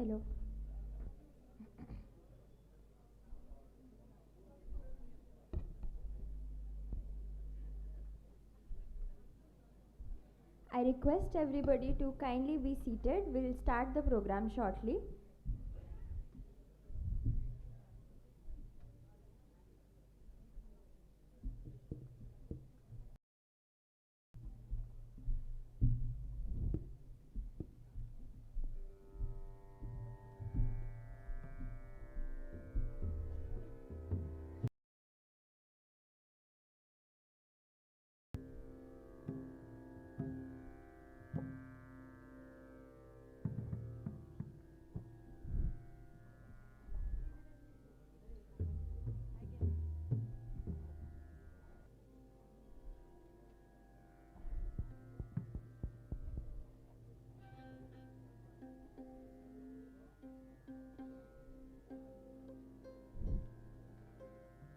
Hello. I request everybody to kindly be seated. We'll start the program shortly.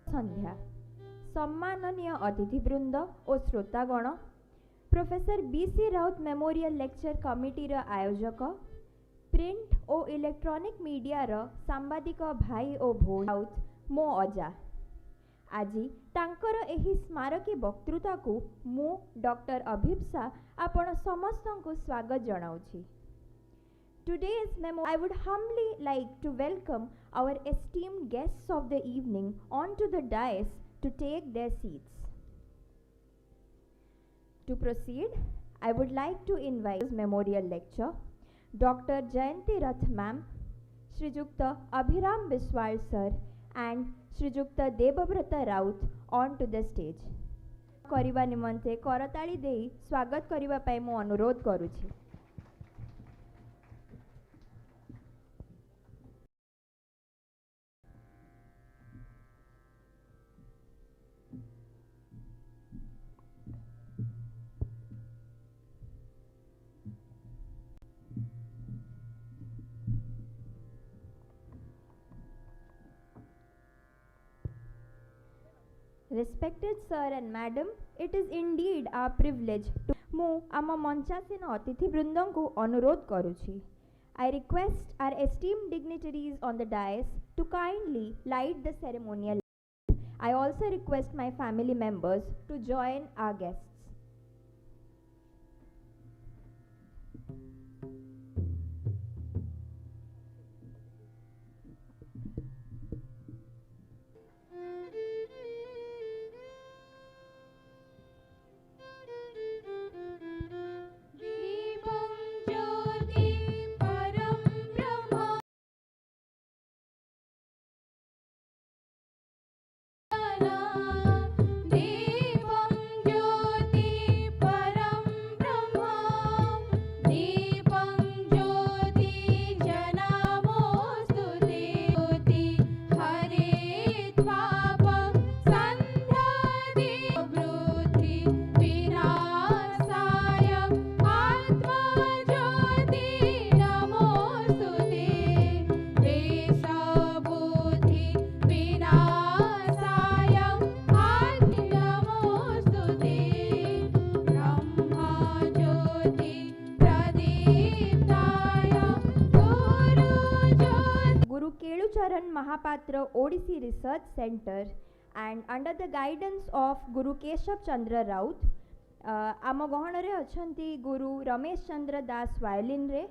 संध्या सम्माननीय अतिथिवृंद और श्रोतागण professor BC Raut memorial lecture committee रा आयोजक print और electronic media रा सांबादिक भाई और भोन राउत मो अजा आजी तांकर एही स्मारकी वक्तृता को मु डॉक्टर अभिप्सा आपण समस्तन को स्वागत जनाउछि। Today's memo, I would humbly like to welcome our esteemed guests of the evening onto the dais to take their seats. To proceed, I would like to invite memorial lecture Dr. Jayanti Rath ma'am, Shrijukta Abhiram Biswal sir and Shrijukta Debabrata Rout onto the stage. करिबा निमंते करताली देई स्वागत करिबा पई मो अनुरोध करूछि। Respected sir and madam, it is indeed our privilege to मु आम मंचासीन अतिथिवृंदों को अनुरोध करुछि। I request our esteemed dignitaries on the dais to kindly light the ceremonial. I also request my family members to join our guests. Mahapatra Odissi Research Center and under the guidance of Guru Keshav Chandra Rout, आम गहन रे अछंती गुरु रमेश चंद्र दास violin रे,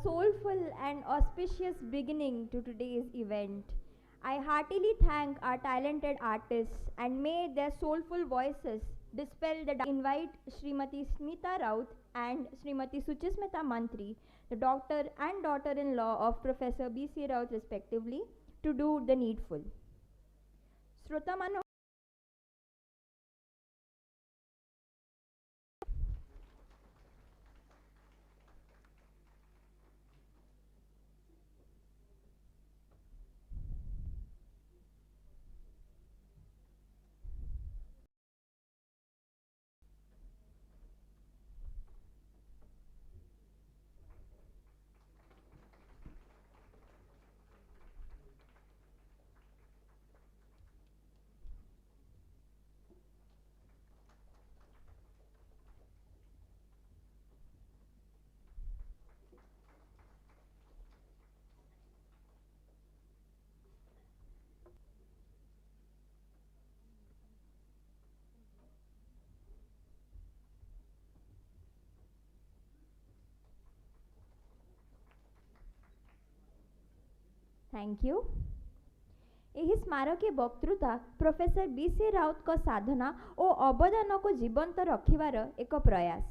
soulful and auspicious beginning to today's event. I heartily thank our talented artists and may their soulful voices dispel the invite Srimati Smita Rout and Srimati Suchismita Mantri, the doctor and daughter-in-law of Professor B.C. Rout respectively, to do the needful. Shrotamano. Thank you. ଏହି ସ୍ମାରକୀ ବକ୍ତୃତା professor B.C. ରାଉତଙ୍କ ସାଧନା ଓ ଅବଦାନକୁ ଜୀବନ୍ତ ରଖିବାର ଏକ ପ୍ରୟାସ।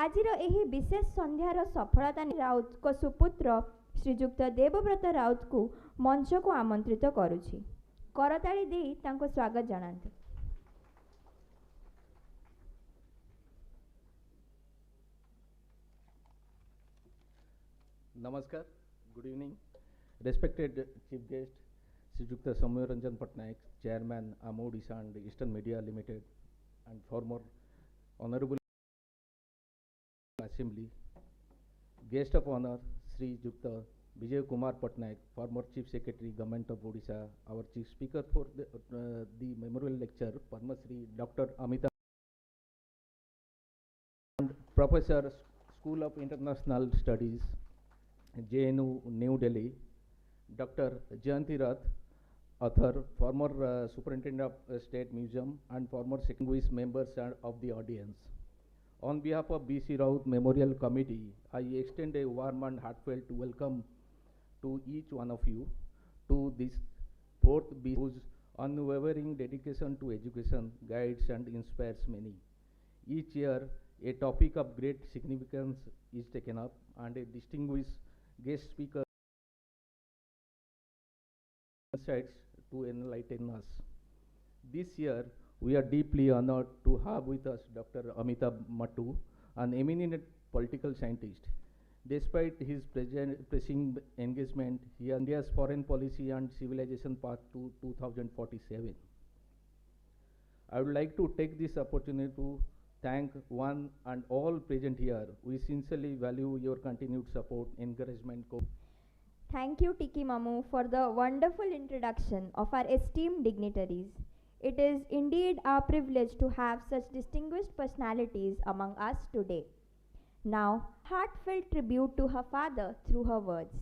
ଆଜିର ଏହି ବିଶେଷ ସନ୍ଧ୍ୟାର ସଫଳତା ରାଉତଙ୍କ ସୁପୁତ୍ର ଶ୍ରୀଯୁକ୍ତ ଦେବବ୍ରତ ରାଉତଙ୍କୁ ମଞ୍ଚକୁ ଆମନ୍ତ୍ରିତ କରୁଛି। କରତାଳି ଦେଇ ତାଙ୍କୁ ସ୍ୱାଗତ ଜଣାନ୍ତୁ। Namaskar, good evening. Respected Chief Guest, Srijukta Soumya Ranjan Patnaik, Chairman, Odisha and Eastern Media Limited, and former Honorable Assembly, Guest of Honor, Srijukta Vijay Kumar Patnaik, former Chief Secretary, Government of Odisha, our Chief Speaker for the Memorial Lecture, Padma Shri Dr. Amita, and Professor, School of International Studies, JNU, New Delhi, Dr. Jayanti Rath, author, former Superintendent of State Museum, and former distinguished members of the audience. On behalf of B.C. Rout Memorial Committee, I extend a warm and heartfelt welcome to each one of you to this fourth B, whose unwavering dedication to education guides and inspires many. Each year, a topic of great significance is taken up, and a distinguished guest speaker insights to enlighten us. This year, we are deeply honored to have with us Dr. Amitabh Mattu, an eminent political scientist. Despite his pressing engagement, he has India's foreign policy and civilization path to 2047. I would like to take this opportunity to thank one and all present here. We sincerely value your continued support, encouragement. Thank you, Tiki Mamu, for the wonderful introduction of our esteemed dignitaries. It is indeed our privilege to have such distinguished personalities among us today. Now, heartfelt tribute to her father through her words.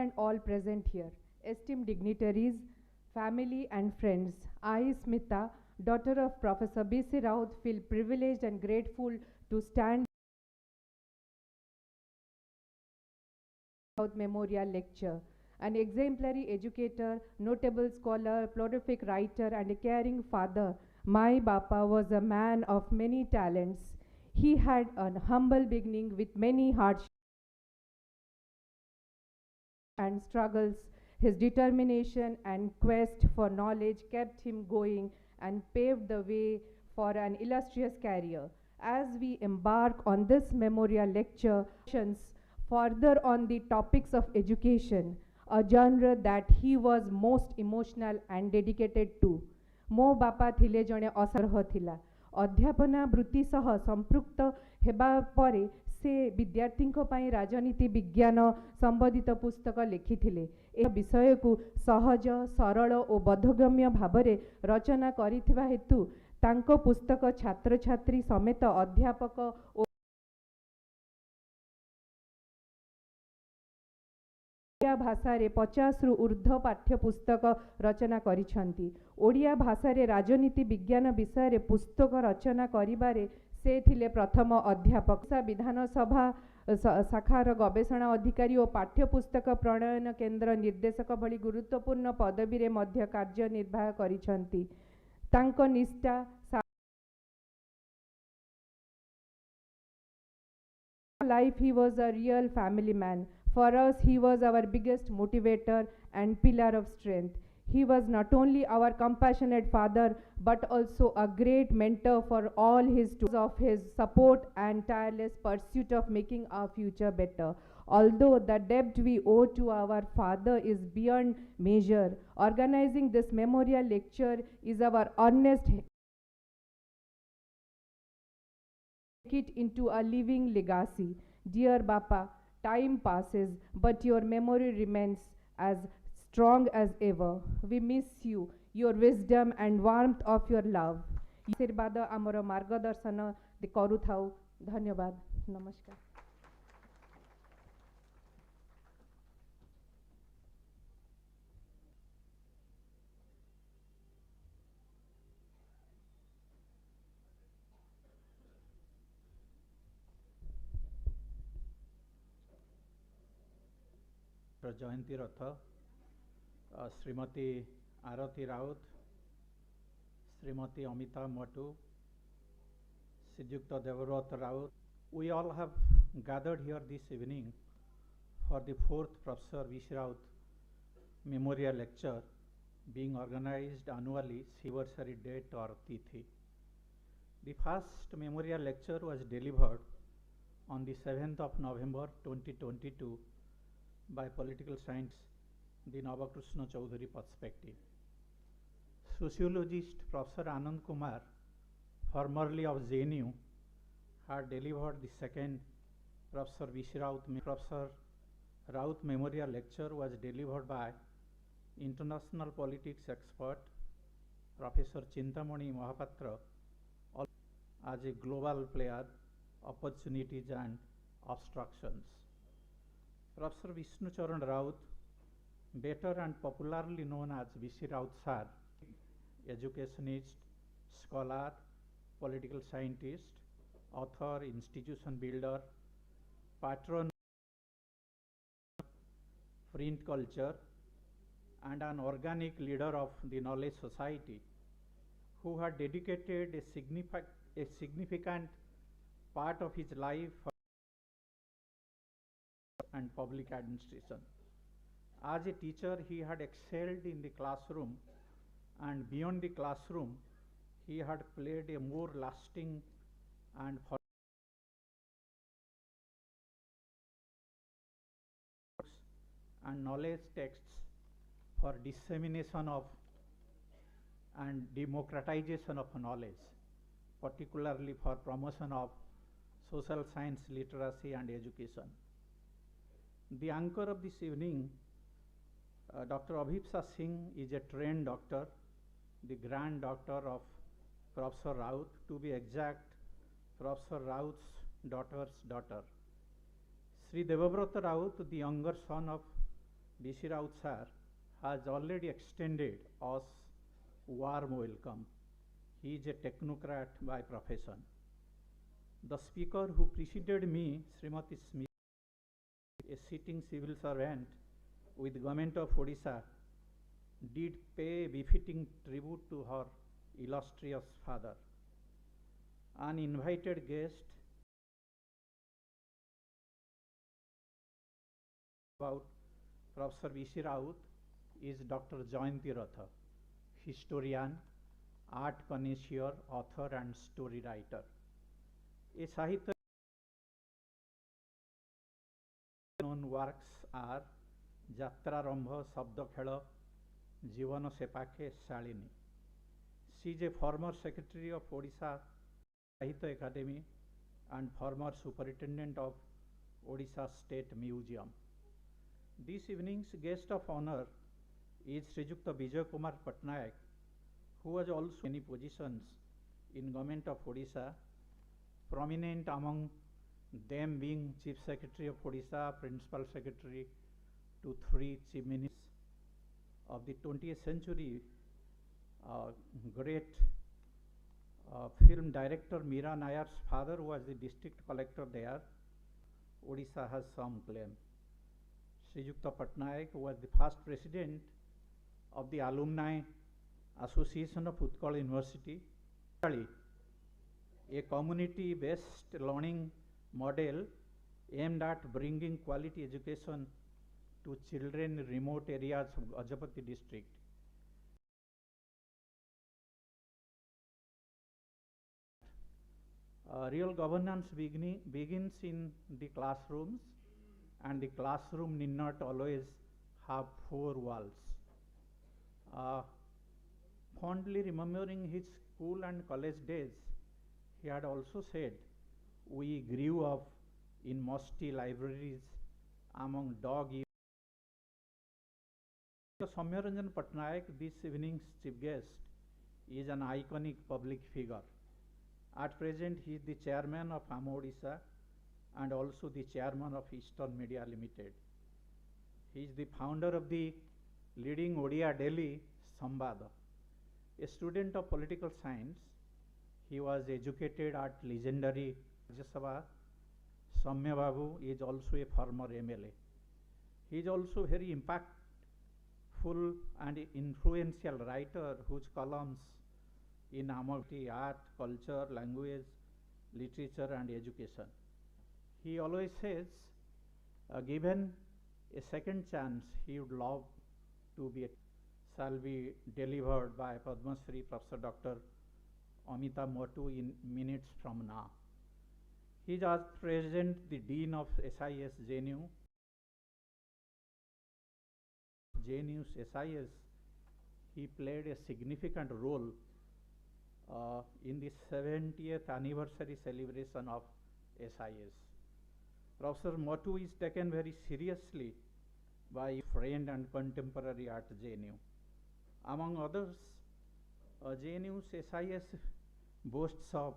And all present here, esteemed dignitaries, family and friends, I, Smita, daughter of Professor B.C. Rout, feel privileged and grateful to stand Rout Memorial Lecture. An exemplary educator, notable scholar, prolific writer and a caring father, my Bapa was a man of many talents. He had a humble beginning with many hardships and struggles. His determination and quest for knowledge kept him going and paved the way for an illustrious career. As we embark on this memorial lecture, further on the topics of education, a genre that he was most emotional and dedicated to. Mo bapa thile jane असरह थिला अध्यापना वृत्ति सह संपृक्त हेबा परे से विद्यार्थींको पई राजनीति विज्ञान संबंधित पुस्तक लिखिथिले। ए विषय को सहज सरल और बोधगम्य भावरे रचना करिथिबा हेतु तांको पुस्तक छात्र छात्री समेत अध्यापक ओडिया भाषा रे 50 रु ऊर्ध्व पाठ्यपुस्तक रचना करिछंती। ओडिया भाषा रे राजनीति विज्ञान विषय रे पुस्तक रचना करिबारे से थिले प्रथम अध्यापक। विधानसभा शाखार गवेषणा अधिकारी और पाठ्यपुस्तक प्रणयन केन्द्र निर्देशक भली गुरुत्वपूर्ण पदवी रे मध्य कार्य निर्वाह करिछंती। तांको निष्ठा life he was a real family man. For us he was our biggest motivator and pillar of strength. He was not only our compassionate father but also a great mentor for all his students of his support and tireless pursuit of making our future better. Although the debt we owe to our father is beyond measure, organizing this memorial lecture is our earnest it into a living legacy. Dear Bapa, time passes, but your memory remains as strong as ever. We miss you, your wisdom and warmth of your love. आशीर्वाद आमर मार्गदर्शन करुथाउ। धन्यवाद। नमस्कार। जयंती रथ, श्रीमती आरती राउत, श्रीमती अमिता मटू, श्रीयुक्त Devvrat Raut, we all have gathered here this evening for the 4th Professor V.C. Rout Memorial Lecture being organized annually anniversary date or tithi. The first memorial lecture was delivered on the 7th of November 2022 by political science, the Navakrishna Chaudhary perspective. Sociologist Professor Anand Kumar, formerly of JNU, had delivered the second Professor V.C. Rout. Professor Rout Memorial Lecture was delivered by international politics expert Professor Chintamani Mahapatra as a global player, opportunities and obstructions. Professor Vishnu Charan Rout, better and popularly known as V.C. Rout Sir, educationist, scholar, political scientist, author, institution builder, patron print culture, and an organic leader of the knowledge society, who had dedicated a significant part of his life and public administration. As a teacher, he had excelled in the classroom, and beyond the classroom, he had played a more lasting and knowledge texts for dissemination of and democratization of knowledge, particularly for promotion of social science literacy and education. The anchor of this evening, Dr. Abhipsa Singh, is a trained doctor, the granddaughter of Professor Rout, to be exact, Professor Rout's daughter's daughter. Sri Devabrata Rout, the younger son of V.C. Rout Sir, has already extended us warm welcome. He is a technocrat by profession. The speaker who preceded me, Srimati Smith, a sitting civil servant with the government of Odisha, did pay befitting tribute to her illustrious father. An invited guest about Professor V.C. Rout is Dr. Jayanti Ratha, historian, art connoisseur, author and story writer. A Sahitya known works are Jatrarambha, Sabdakhela, Jivana Sepake, Shalini. She is a former secretary of Odisha Sahitya Academy and former superintendent of Odisha State Museum. This evening's guest of honor is Srijukta Vijay Kumar Patnaik, who was also in many positions in government of Odisha, prominent among them being Chief Secretary of Odisha, Principal Secretary, to three chief ministers of the 20th century, great film director Meera Nayar's father was the district collector there. Odisha has some claim. Srijukta Patnaik was the first president of the Alumni Association of Utkal University. A community-based learning model aimed at bringing quality education to children in remote areas of Gajapati district. Real governance begins in the classrooms, and the classroom need not always have four walls. Fondly remembering his school and college days, he had also said, "We grew up in musty libraries among dog ears." Soumyaranjan Patnaik, this evening's chief guest, is an iconic public figure. At present, he is the chairman of AMO Odisha and also the chairman of Eastern Media Limited. He is the founder of the leading Odia daily Sambad. A student of political science, he was educated at legendary Rajya Sabha. Soumya Babu is also a former MLA. He is also very impactful and influential writer whose columns in Amity, art, culture, language, literature and education. He always says, given a second chance, he would love to be, shall be delivered by Padma Shri Professor Dr. Amita Motu in minutes from now. He is at present the Dean of SIS JNU. JNU's SIS, he played a significant role in the 70th anniversary celebration of SIS. Professor Motu is taken very seriously by a friend and contemporary at JNU. Among others, JNU's SIS boasts of,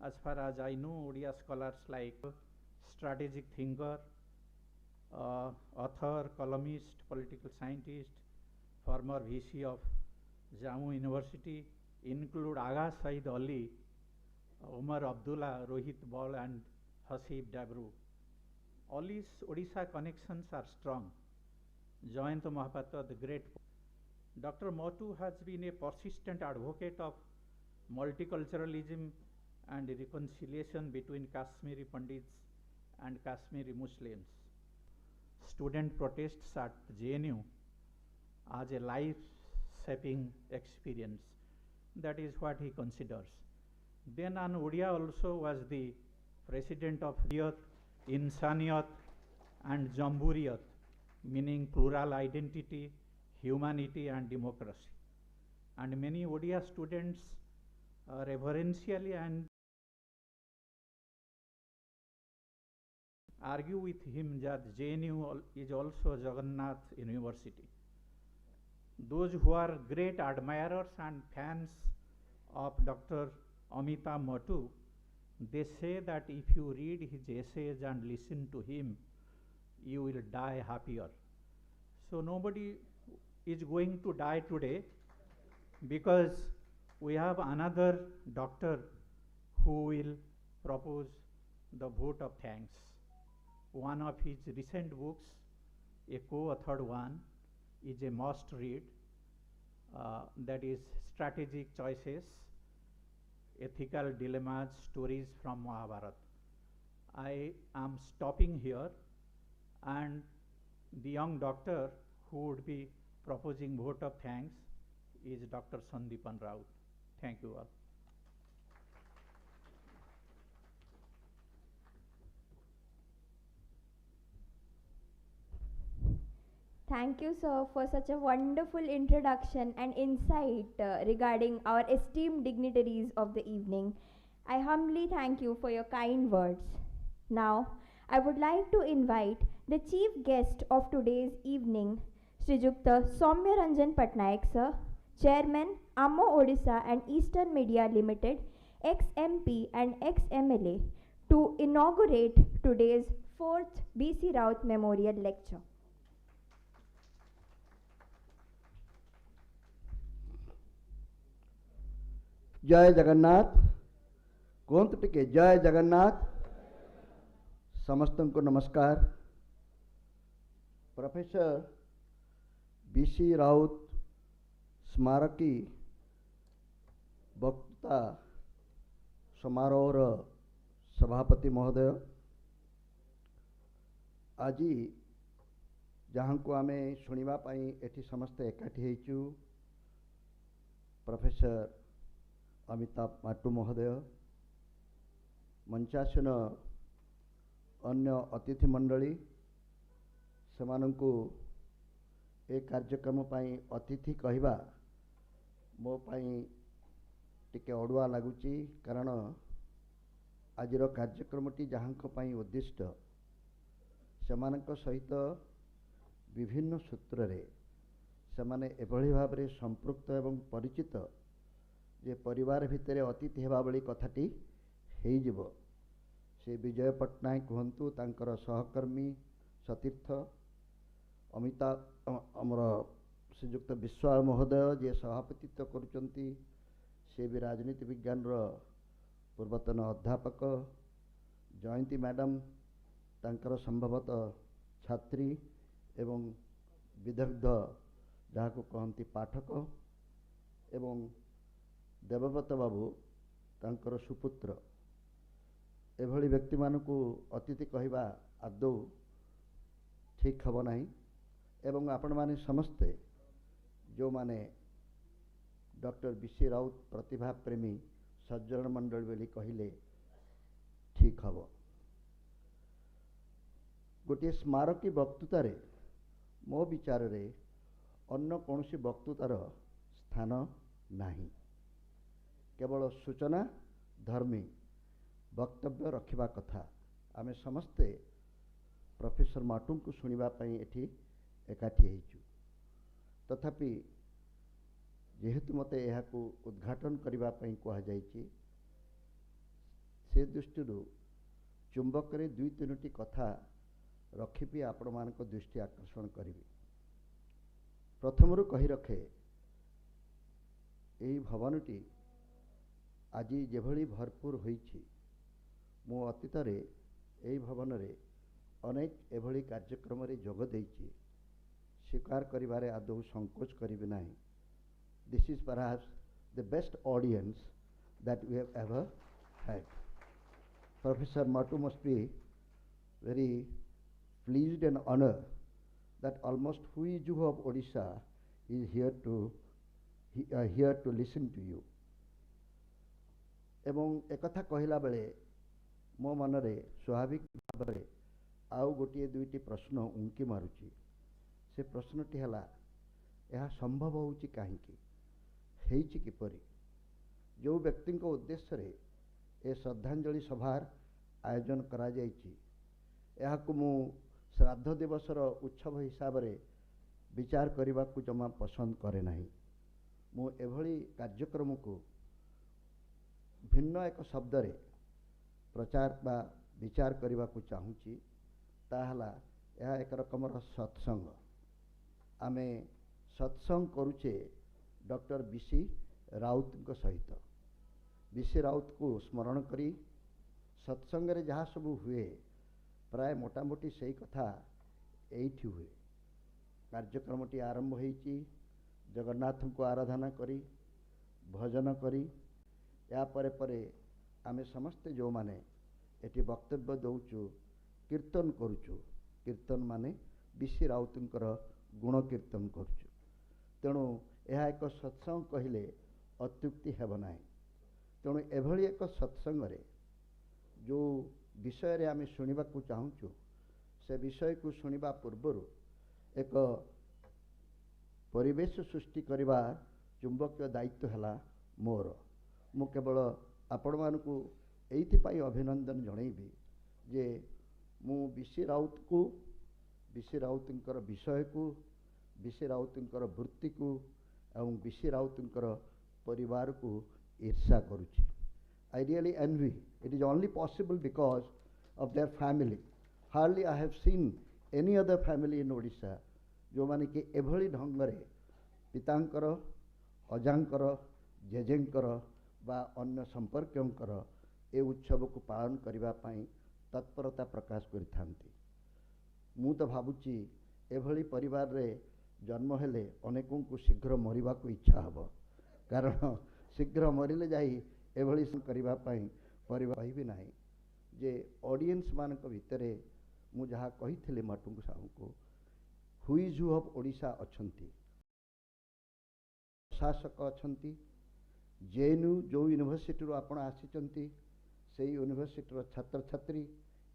as far as I know, Odia scholars like strategic thinker, author, columnist, political scientist, former VC of Jammu University, include Agha Saeed Ali, Omar Abdullah, Rohit Bal and Hasib Dabru. Ali's Odisha connections are strong. Jayanta Mahapatra, the great. Dr. Motu has been a persistent advocate of multiculturalism and reconciliation between Kashmiri Pandits and Kashmiri Muslims. Student protests at JNU as a life-shaping experience. That is what he considers. Then on Odia also was the president of Diyat, Insaniyat and Jamhuriyat, meaning plural identity, humanity and democracy. And many Odia students reverentially and argue with him that JNU is also Jagannath University. Those who are great admirers and fans of Dr. Amita Motu, they say that if you read his essays and listen to him, you will die happier. So nobody is going to die today because we have another doctor who will propose the vote of thanks. One of his recent books, a co-authored one, is a must read, that is Strategic Choices, Ethical Dilemmas, Stories from Mahabharata. I am stopping here, and the young doctor who would be proposing vote of thanks is Dr. Sandeepan Rout. Thank you all. Thank you, sir, for such a wonderful introduction and insight regarding our esteemed dignitaries of the evening. I humbly thank you for your kind words. Now, I would like to invite the chief guest of today's evening, Srijukta Soumyaranjan Patnaik, sir, Chairman, AMO Odisha and Eastern Media Limited, ex-MP and ex-MLA, to inaugurate today's 4th BC Rout Memorial Lecture. जय जगन्नाथ कहतु टिके जय जगन्नाथ समस्त को नमस्कार। Professor BC Raut स्मारकी वक्ता समारोह सभापति महोदय, आज जहाँ को आमे शुणा एटी समस्ते एकाठी होइचु प्रोफेसर अमिताभ माटू महोदय, मंचासन अन्य अतिथि मंडली सेमानंकु ए कार्यक्रम पाई अतिथि कहवा मो पाई टिके अड़ुआ लगुची, कारण आजिर कार्यक्रमटी जहाँ उद्दिष्ट सेमानंक सहित विभिन्न सूत्र रे सेमाने एभली भाव में संपृक्त एवं परिचित जे परिवार भितर अतिथि हेबा बली कथाटी हेइजिवो। से विजय पट्टनायक कहतु तांकर सहकर्मी सतीर्थ अमिताभ अमर श्रीजुक्त विश्वाल महोदय जे सभापतित्व करुचंती, से भी राजनीति विज्ञान पूर्वतन अध्यापक जयंती मैडम तांकर संभवतः छात्री एवं विदग्ध जहाँ को कहती पाठक एवं देवव्रत बाबू तांकर सुपुत्र, एभली व्यक्ति मानकु अतिथि कहवा आदौ ठीक हम ना। एवं आपण माने समस्ते जो माने डॉक्टर बीसी राउत प्रतिभा प्रेमी सज्जन मंडल बोली कहले ठीक हम। गोटे स्मारकी वक्तृतार मो विचार रे अन्य कौन वक्तृतार स्थान नहीं, केवल सूचना धर्मी वक्तव्य रखा कथा। आमे समस्ते प्रोफेसर माटू को शुणापी एठी एकाठी होइचु। तथापि जेहेतु मते यह उद्घाटन करने कहुई, से दृष्टि चुंबक रे दुई तीनोटी कथा रखी आपण मान दृष्टि आकर्षण करी। प्रथम कही रखे यही भवनटी आज जेभली भरपूर होइछि, मो अतीत रे यही भवन रे अनेक एभली कार्यक्रम रे जोग देइछि, स्वीकार करिबारे आदौ संकोच करिबे नाही। This is perhaps the best audience that we have ever had. Professor Matu must be very pleased and honored that almost who is you of Odisha is here to listen to you. एवं एकथा कहला बेले मो मनरे स्वाभाविक भाव में आउ गोटे दुईटी प्रश्न उंकी मारुची। से प्रश्नटी है यह संभव होउची काहींकी, हेइची किपरि। जो व्यक्ति उद्देश्य रे ए श्रद्धांजलि सभार आयोजन करा जाइछि, एहाकु मु श्राद्ध दिवसर उत्सव हिसाब रे विचार करने को जमा पसंद करे नहीं। मु एभली कार्यक्रम को भिन्न एक शब्द रे प्रचार बा विचार करने को चाहूँगी, ताहला यह एक रकमर सत्संग। आमे सत्संग करुचे डॉक्टर बीसी राउत सहित। बीसी राउत को स्मरण करी सत्संग रे जहाँ सब हुए प्राय मोटामोटी सही कथा एठी हुए। कार्यक्रमटी आरंभ होइछि जगन्नाथ को आराधना करी भजन करी, या परे परे आमे समस्ते जो माने एटी वक्तव्य दौचु कीर्तन करुचु। कीर्तन माने बीसी राउतंकर गुण कीर्तन करुचु। तेणु यह एक सत्संग कहले अत्युक्ति हेब नाही। तेणु एभली एक सत्संग रे जो विषय रे आमे शुणिबा को चाहूचु, से विषय को शुणिबा पूर्व एक परिवेश सृष्टि करवा चुंबकीय दायित्व है मोर। मु केवल आपण मानकु एइथिपाई अभिनंदन जनइबी जे मु बीसी राउत को, बीसी राउतंकर विषय को, बीसी राउतंकर वृत्ति को एवं बीसी राउतंकर परिवार को ईर्षा करुछि। I really envy. It is only possible because of their family. Hardly I have seen any other family in Odisha जो माने कि एभली ढंग रे पितांकर, अजांकर, जेजेंकर बा अन्य संपर्कंकर ए उत्सव को पालन करने तत्परता प्रकाश करिथांती। मु तो भावुची एभली परिवार रे जन्म हेले अनेकों को शीघ्र मरिबा को इच्छा हब, कारण शीघ्र मरिले जाई एभली करबा पई परिवार कहबी नाही जे ऑडियंस मानक भितरे मु जहा कहिथिले माटुंग साहू को हुईज ऑफ ओडिशा अछंती, शासक अछंती, जेएनयू जो यूनिवर्सिटी रो आपण आसीचंती से यूनिवर्सिटी रो छात्र छात्री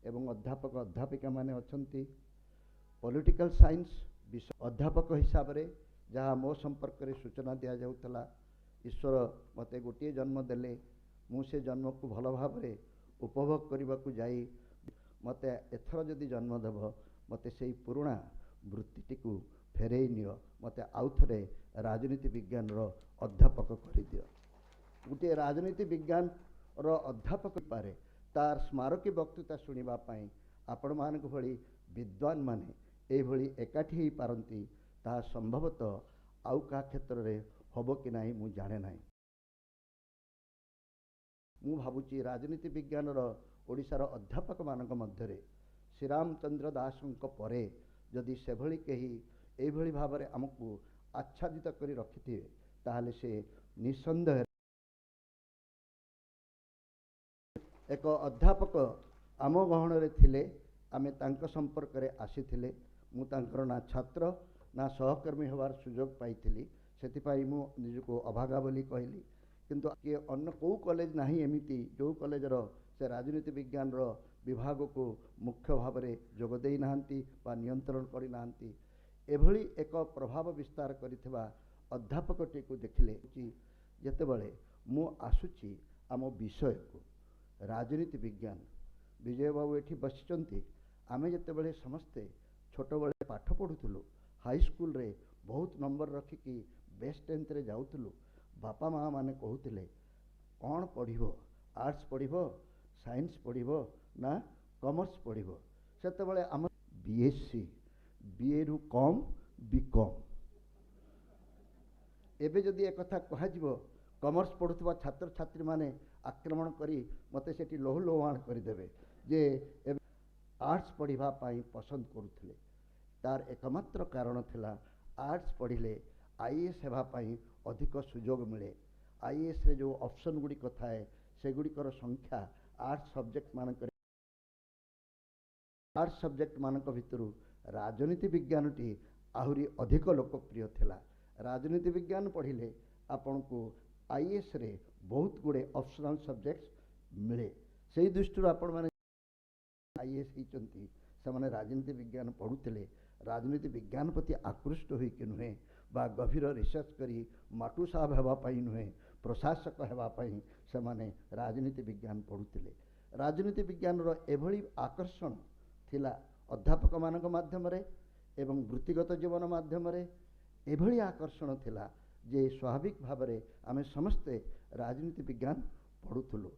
एवं अध्यापक अध्यापिका माने अछंती। पॉलिटिकल साइंस विषय अध्यापक हिसाब रे जहाँ मो संपर्क रे सूचना दिया जाउतला, ईश्वर मते गोटे जन्म देले, मु से जन्म को भल भाव रे उपभोग करने को जाई मते एथर जदि जन्म देव मते सेई पुराणा वृत्ति को फेरई नियो, मते आउ थरे राजनीति विज्ञान रो अध्यापक कर दियो। गोटे राजनीति विज्ञान रो अध्यापक पारे तार स्मारकी वक्तृता शुणा आपण मान भली विद्वान माने ए भली एकाठी ही पारंती, ता संभवतः आउ का क्षेत्र रे हबो कि नाही मु जाने नाही। मु भावुची राजनीति विज्ञान रो ओडिशार अध्यापक मानक मध्य श्रीरामचंद्र दासंक परे जदि से भली कही ए भली भाव रे हमकु आच्छादित करी रखिथिबे ताहाले से निसंदेह एक अध्यापक आम गहन रे थिले। आमे तांक संपर्क रे आसीथिले, मु तांकर ना छात्र ना सहकर्मी होवार सुजोग पाइथिली, सेतिपाई मु निजको अभागा बोली कहली। किंतु कि अन्य को कॉलेज नाही एमिति जो कॉलेज रो से राजनीति विज्ञान रो विभाग को मुख्य भाव रे जोग देई नाहंती बा नियंत्रण करि नाहंती। एभली एक प्रभाव विस्तार करिथिबा अध्यापकटी को देखिले कि जेतेबेले मु आसुची आम विषय को राजनीति विज्ञान विजय बाबू एठी बसिचंती, आमे जेतेबेले समस्ते छोट बेले पाठ पढ़ुथुलु, हाई स्कूल रे बहुत नंबर रखिकी बेस्ट 10th रे जाउथुलु, बापा माँ माने कहूथिले कौन पढ़िबो, आर्ट्स पढ़िबो, साइंस पढ़िबो ना कॉमर्स पढ़िबो। सेतेबेले आम बीएससी बीए रु कम बीकॉम। एबे जदि एक कथा कहाजिबो कॉमर्स पढ़ुथबा छात्र छात्री माने आक्रमण करी मते सेठी लोह लोहाण करदेवे जे आर्ट्स पढ़िबा पाई पसंद करुथिले। तार एकमात्र कारण थिला आर्ट्स पढ़िले आईएएस हेबा पाई अधिक सुजोग मिले। आईएएस रे जो ऑप्शन गुड़ी थाए से गुड़िकर संख्या आर्ट्स सब्जेक्ट मानक भितरु राजनीति विज्ञान टी आहुरी अधिक लोकप्रिय थिला। राजनीति विज्ञान पढ़िले आपन को आईएएस रे बहुत गुड़े ऑप्शनल सब्जेक्ट्स मिले। से दृष्टि आपण माने आईएएस होती से माने राजनीति विज्ञान पढ़ुले, राजनीति विज्ञान प्रति आकृष्ट होइके नुहे बा गभीर रिसर्च करी माटू साहब हेबापाई नुहे प्रशासक हेबापाई से माने राजनीति विज्ञान पढ़ुले। राजनीति विज्ञान रो एभली आकर्षण थिला अध्यापक मानक माध्यम रे एवं वृत्तिगत जीवन माध्यम रे एभली आकर्षण थिला जे स्वाभाविक भाव रे आमे समस्ते राजनीति विज्ञान पढ़ुथुलु।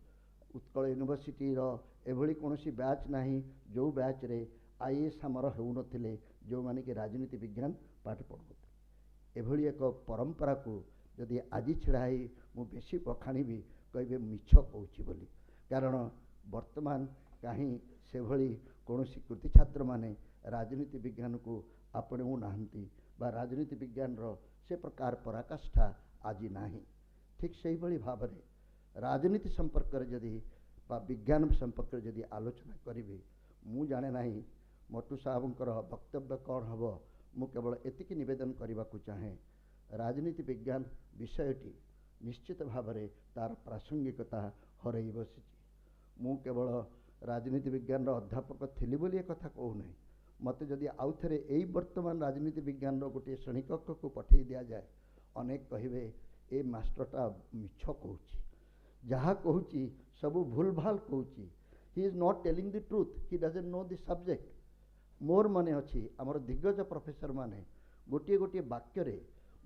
उत्कल यूनिवर्सिटी रो एभली कोनोसी बैच नाही जो बैच रे आईएएस हमर हेउ नथिले जो माने कि राजनीति विज्ञान पाठ पढ़ुथुले। एभली एक परंपरा को जदि आज छिड़ाई मु बेसी पखाणी भी कहबे मिछ कहूची बोली, कारण वर्तमान कहीं से भली कोनोसी कृति छात्र माने राजनीति विज्ञान को आपणेउ नाहंती बा राजनीति विज्ञान रो से प्रकार पराकाष्ठा आज नाही। ठीक से भली भाव रे राजनीति संपर्क जदि बा विज्ञान संपर्क जदि आलोचना करी मु जाने नाही मटू साहबंकर वक्तव्य कौन हम। मु केवल एतिकी निवेदन करने को चाहे राजनीति विज्ञान विषयटी निश्चित भाव रे तार प्रासंगिकता हरई बसी। मु केवल राजनीति विज्ञान अध्यापक थिली बोली एक कथा कहू नहीं। मते जदि आउ थे यही वर्तमान राजनीति विज्ञान गोटे श्रेणी कक्ष को पठे दिया जाए अनेक कहे ए मास्टरटा मिछ कहूची, जहाँ कहूची सबू भूल भाल कहूची। He is not telling the truth, he doesn't know the subject. मोर माने अच्छी आमर दिग्गज प्रोफेसर माने गोटे गोटे वाक्य रे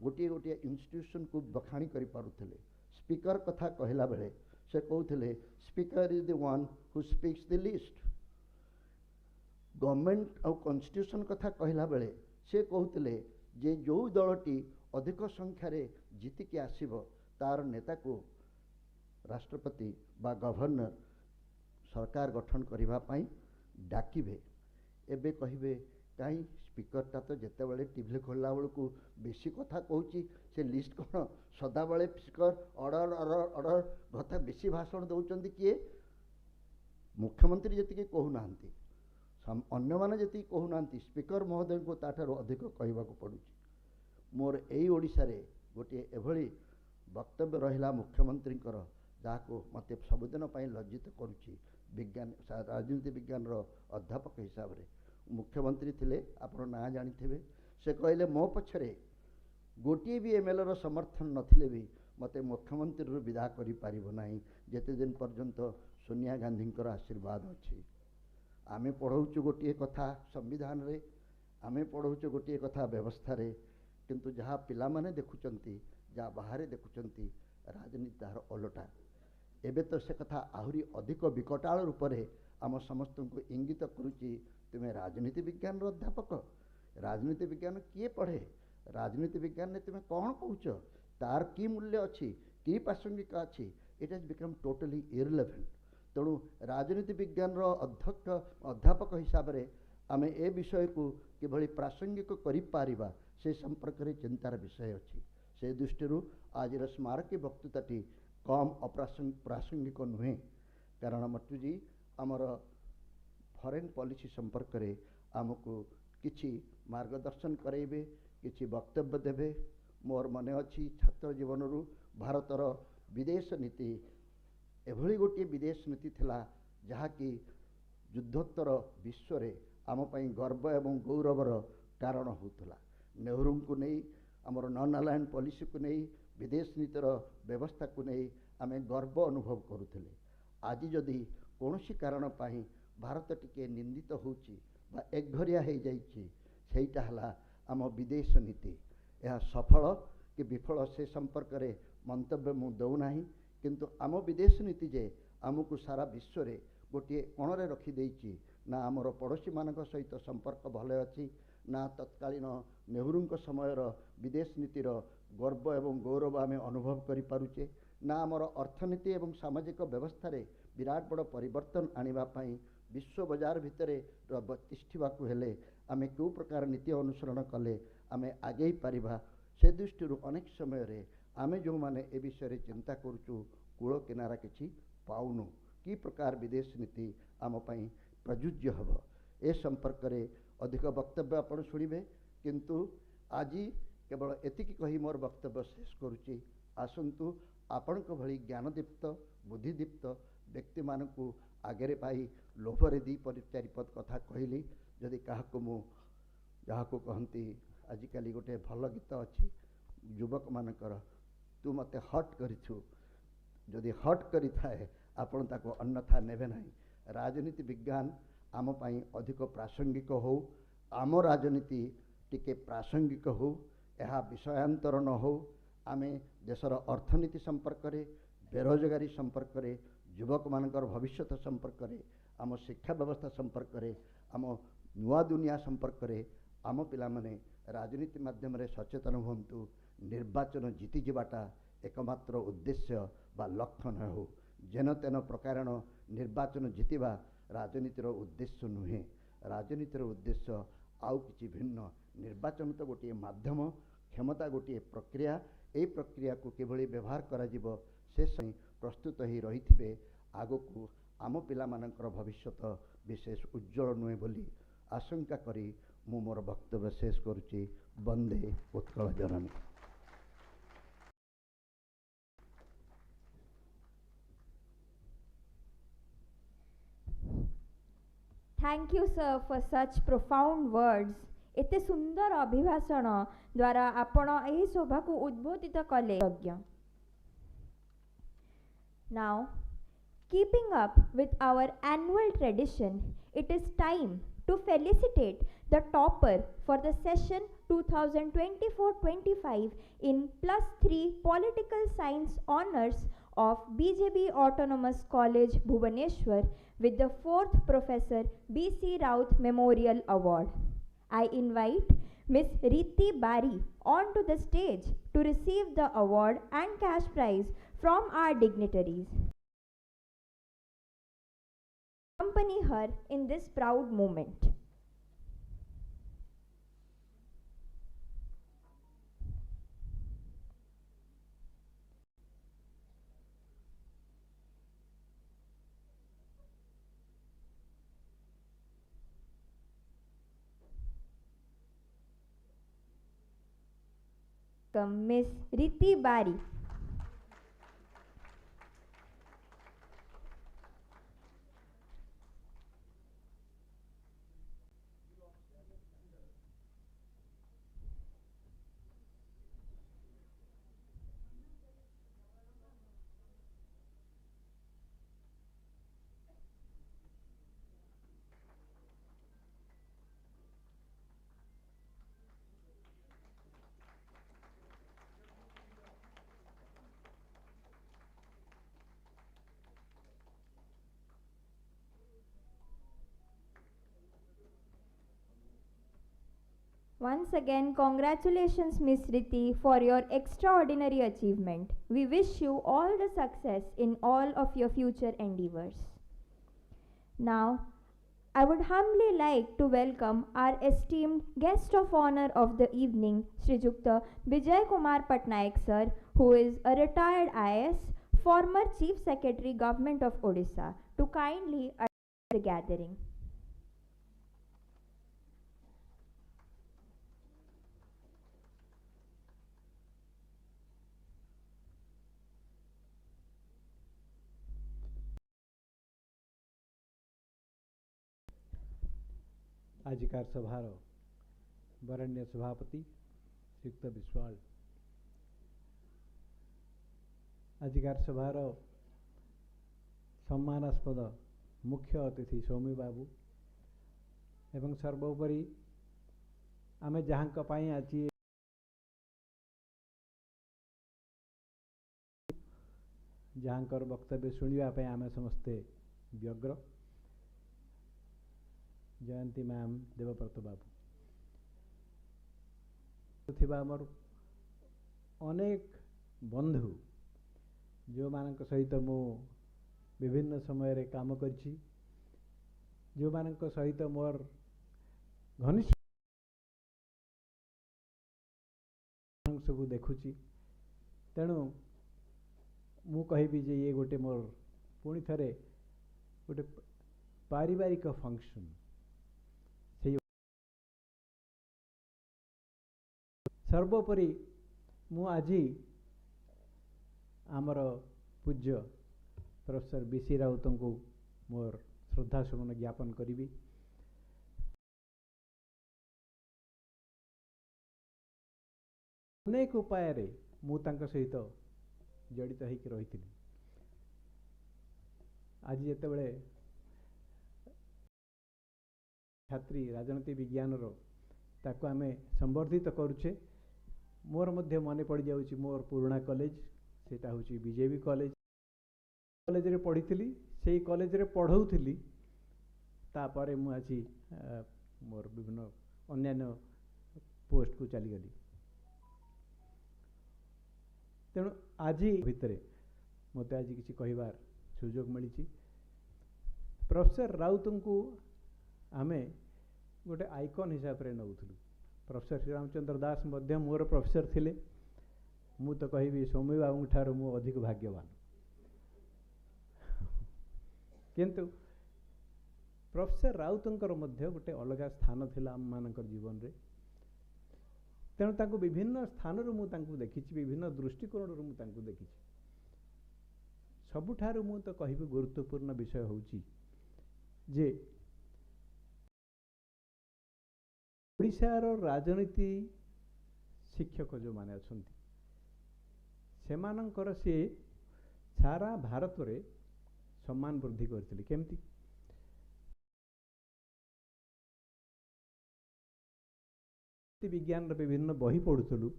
गोटे गोटे इंस्टीट्यूशन को बखाणी करि पारुथले। स्पीकर कथा कहला बेले से कहते speaker is the one who speaks the list. Government और कॉन्स्टिट्यूशन कथा कहला बेले से कहते जे जो दलटी अधिक संख्यार जीतिकी आसब तार नेता को राष्ट्रपति बा गवर्नर सरकार गठन करिबा पई डाकिबे एबे कहिबे कहीं स्पीकरटा तो जितेबाला टीवी खोलला बेलू बेसी कथा कहूँ से लिस्ट कौन सदाबले स्पीकर ऑर्डर ऑर्डर ऑर्डर कथा बेसी भाषण दौरान किए मुख्यमंत्री जी कहूना अन्य मैंने जी कहूना स्पीकर महोदय को ताठार अधिक कहवाक पड़ू मोर यही ओडिशा रे गोटे एभली वक्तव्य रहा मुख्यमंत्री जहाँ मत सबुदिन लज्जित करुच्ची विज्ञान राजनीति विज्ञान अध्यापक हिसाब से मुख्यमंत्री थिले आपण ना जानी से कहले मो पछरे गोटे भी एमएलए समर्थन नथिले भी मते मुख्यमंत्री विदा करि पारिबो नाही जेते दिन पर्यंत सोनिया गांधी आशीर्वाद अच्छी आमे पढ़ाऊँ गोटे कथा संविधान रे आमे पढ़ाऊँ गोटे कथा व्यवस्था रे किंतु जहाँ पिला माने देखुचंती जहाँ बाहर देखुचंती राजनीति तार ओलटा एबे तो से कथा आहुरी अधिक विकटाल रूप से आम समस्त को इंगित करुच्ची तुम्हें राजनीति विज्ञान अध्यापक राजनीति विज्ञान किए पढ़े राजनीति विज्ञान ने तुम्हें कौन कहूच तार की मूल्य अच्छी की प्रासंगिक अच्छी it has become totally irrelevant तेणु राजनीति विज्ञान अध्यक्ष अध्यापक हिसाब से आम ए विषय को किभली प्रासंगिक करिपारिबा से संपर्क में चिंतार विषय अच्छी से दृष्टि आज स्मारकी वक्तृताटी कम प्रासंगिक नुहे कारण मट्टूजी आमर फॉरेन पॉलिसी संपर्क में आमको किछि मार्गदर्शन करेबे किछि वक्तव्य देबे मोर मन अच्छी छात्र जीवन रु भारतर विदेश नीति एभली गोटे विदेश नीति थिला जहाँकि युद्धोत्तर विश्व रे आम पई गर्व एवं गौरवर कारण होउथला नेहरू को नहीं आमर नॉन अलायन पॉलिसी को नहीं विदेश नीतिर व्यवस्था को नहीं आमे गर्व अनुभव करुथिले आज जदि कौनसी कारण पाई भारत टिके निंदित होउची बा एकघरिया हो जाइछि सेटा हला आम विदेश नीति यह सफल कि विफल से संपर्क में मंतव्य मु दौना किंतु आम विदेश नीति जे आमको सारा विश्व रे गोटे कोण रखी देइछि ना आमर पड़ोशी मानक सहित संपर्क भल अच्छी ना तत्कालीन नेहरू समयर विदेश नीतिर गर्व एवं गौरव आम अनुभव करें ना आमर अर्थनीति एवं सामाजिक व्यवस्था रे विराट बड़ परिवर्तन आने विश्व बाजार भितर तिष्ठा हेले आमे क्यों प्रकार नीति अनुसरण कले आमे आगे पारिबा से दृष्टि अनेक समय रे आमे जो माने ए विषय चिंता करूचु कूल किनारा किछि पाउनु कि प्रकार विदेश नीति आम पई प्रयुज्य हब ए संपर्क रे अधिक वक्तव्य आपण शुणिबे किंतु आज केवल एतिकी कही मोर वक्तव्य शेष करुच्ची आसंतु आपणक भली ज्ञानदीप्त बुद्धिदीप्त व्यक्ति मानकु आगे पाई लोभरे दी चारिपद कथा कहली जदि क्या मु जहाँ कहती आजिकल गोटे भल गीत अच्छी युवक मानकर तू मते हट करिछु जदि हट करि थाए आपण ताको अन्यथा नेबे नाही राजनीति विज्ञान आम पाई अधिक प्रासंगिक हो आम राजनीति टिके प्रासंगिक हो यह विषयांतर न हो आमे देशर अर्थनीति संपर्क रे बेरोजगारी संपर्क रे युवक मानकर भविष्यत संपर्क रे आम शिक्षा व्यवस्था संपर्क रे आम नुआ दुनिया संपर्क रे आम पिला माने राजनीति माध्यम रे सचेतन हुंतु निर्वाचन जीति जीवाटा एकमात्र उद्देश्य बा लक्ष्य न हो जेन तेन प्रकारण निर्वाचन जीतिबा राजनीतिर उद्देश्य नुहे राजनीतिर उद्देश्य आउ किछि भिन्न निर्वाचन तो गोटे माध्यम क्षमता गोटे प्रक्रिया ए प्रक्रिया को किभली व्यवहार करा जिवो से प्रस्तुत ही रही आगकू आम पिला मानकर भविष्यत विशेष उज्जवल नुहे बोली आशंका करी मु मोर वक्तव्य शेष करुच्ची वंदे उत्कल जननी। Thank you, sir, for such profound words. एते सुंदर अभिभाषण द्वारा आपण एही शोभा को उद्बोधित कले यज्ञ। Now, keeping up with our annual tradition, it is time to felicitate the topper for the session 2024-25 in +3 Political Science Honours of BJB Autonomous College, Bhubaneswar with the 4th Professor B.C. Rout Memorial Award. I invite Ms. Riti Bari onto the stage to receive the award and cash prize from our dignitaries. Accompany her in this proud moment. Miss Riti Bari. Once again, congratulations, Miss Riti, for your extraordinary achievement. We wish you all the success in all of your future endeavors. Now, I would humbly like to welcome our esteemed guest of honor of the evening, Srijukta Vijay Kumar Patnaik sir, who is a retired IAS, former Chief Secretary, Government of Odisha, to kindly address the gathering. आजिकार सभार वरेण्य सभापति श्रीयुक्त विश्वाल, आजिकार सभार सम्मानास्पद मुख्य अतिथि सौम्य बाबू एवं सर्वोपरि आमे जहां पाई आज जहांकर वक्तव्य शुणा आमे समस्ते व्यग्र, जयंती मैम, देवव्रत बाबू थिबा हमर अनेक बंधु जो मानक सहित मो विभिन्न समय रे काम करछि, जो मानक सहित मोर घनिष्ठ सब देखुछि, तेणु मु कहिबी जे ये गोटे मोर पुणी थरे गोटे पारिवारिक फंक्शन सर्वोपरि मु आजी आमर पूज्य प्रोफेसर बीसी राउत को मोर श्रद्धा सुमन ज्ञापन करी। अनेक उपाय रे मु तांका सहित जड़ित होकर रही। आज जिते बड़े छात्री राजनीति विज्ञान रो ताको आमे संवर्धित करुचे, मोर मध्य मन पड़ जाउची मोर पुराणा कॉलेज, सेटा होची बीजेपी कॉलेज। कॉलेज रे पढ़ी, से कॉलेज रे पढ़ाऊली, तापर मु आसी मोर विभिन्न अन्यान्य पोस्ट को चलीगली। तेणु आज भितर मत आज किसी कहबार सुजोग मिली। प्रोफेसर राउत को आमे गोटे आइकन हिसाब से नौलु। प्रोफेसर श्रीरामचंद्र दास मध्य मोर प्रोफेसर थिले, मु तो कहबी सौम्य बाबू ठार मु अधिक भाग्यवान। किंतु प्रोफेसर राउतंकर मध्य गोटे अलग स्थान थिला आम मानकर जीवन रे। तेणु तांको विभिन्न स्थान रु मु तांको देखिछि, विभिन्न दृष्टिकोण रु मु तांको देखिछि। सबुठारु मु तो कहबी गुरुत्वपूर्ण विषय होउछि जे ओडिशार राजनीति शिक्षक जो माने अछंती सेमानंकर से सारा भारत रे सम्मान वृद्धि करथिले। केमती विज्ञान विभिन्न बही पढ़ुलु,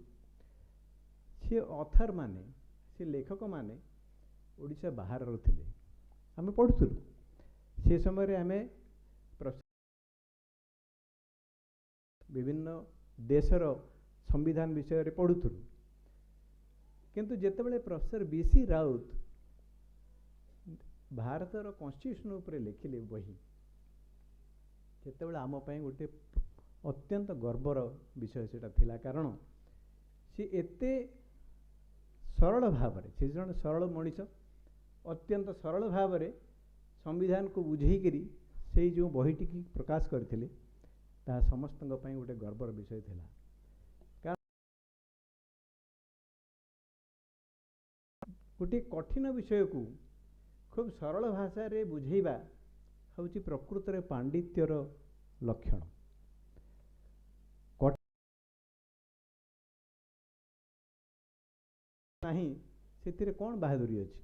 से ऑथर माने, से लेखक माने ओडिशा बाहर थिले, आमे पढ़ुलु। से समय आमे विभिन्न देशर संविधान विषय रे पढ़ुलु, किंतु जेतेबेले प्रोफेसर बीसी राउत भारतर कॉन्स्टिट्यूशन उपरे लिखिले बही सेतेबेले आम पई गोटे अत्यंत गर्वर विषय सेटा थिला कारण सी एते सरल भाव से जन सरल मनीष अत्यंत सरल भाव संविधान को बुझेकरी से जो बहीटी की प्रकाश करथिले ता समस्त गोटे गर्वर विषय थिला। गोटे कठिन विषय को खूब सरल भाषा रे बुझेबा हउची प्रकृत रे पांडित्यर लक्षण। नहीं से कौन बहादुरी अच्छी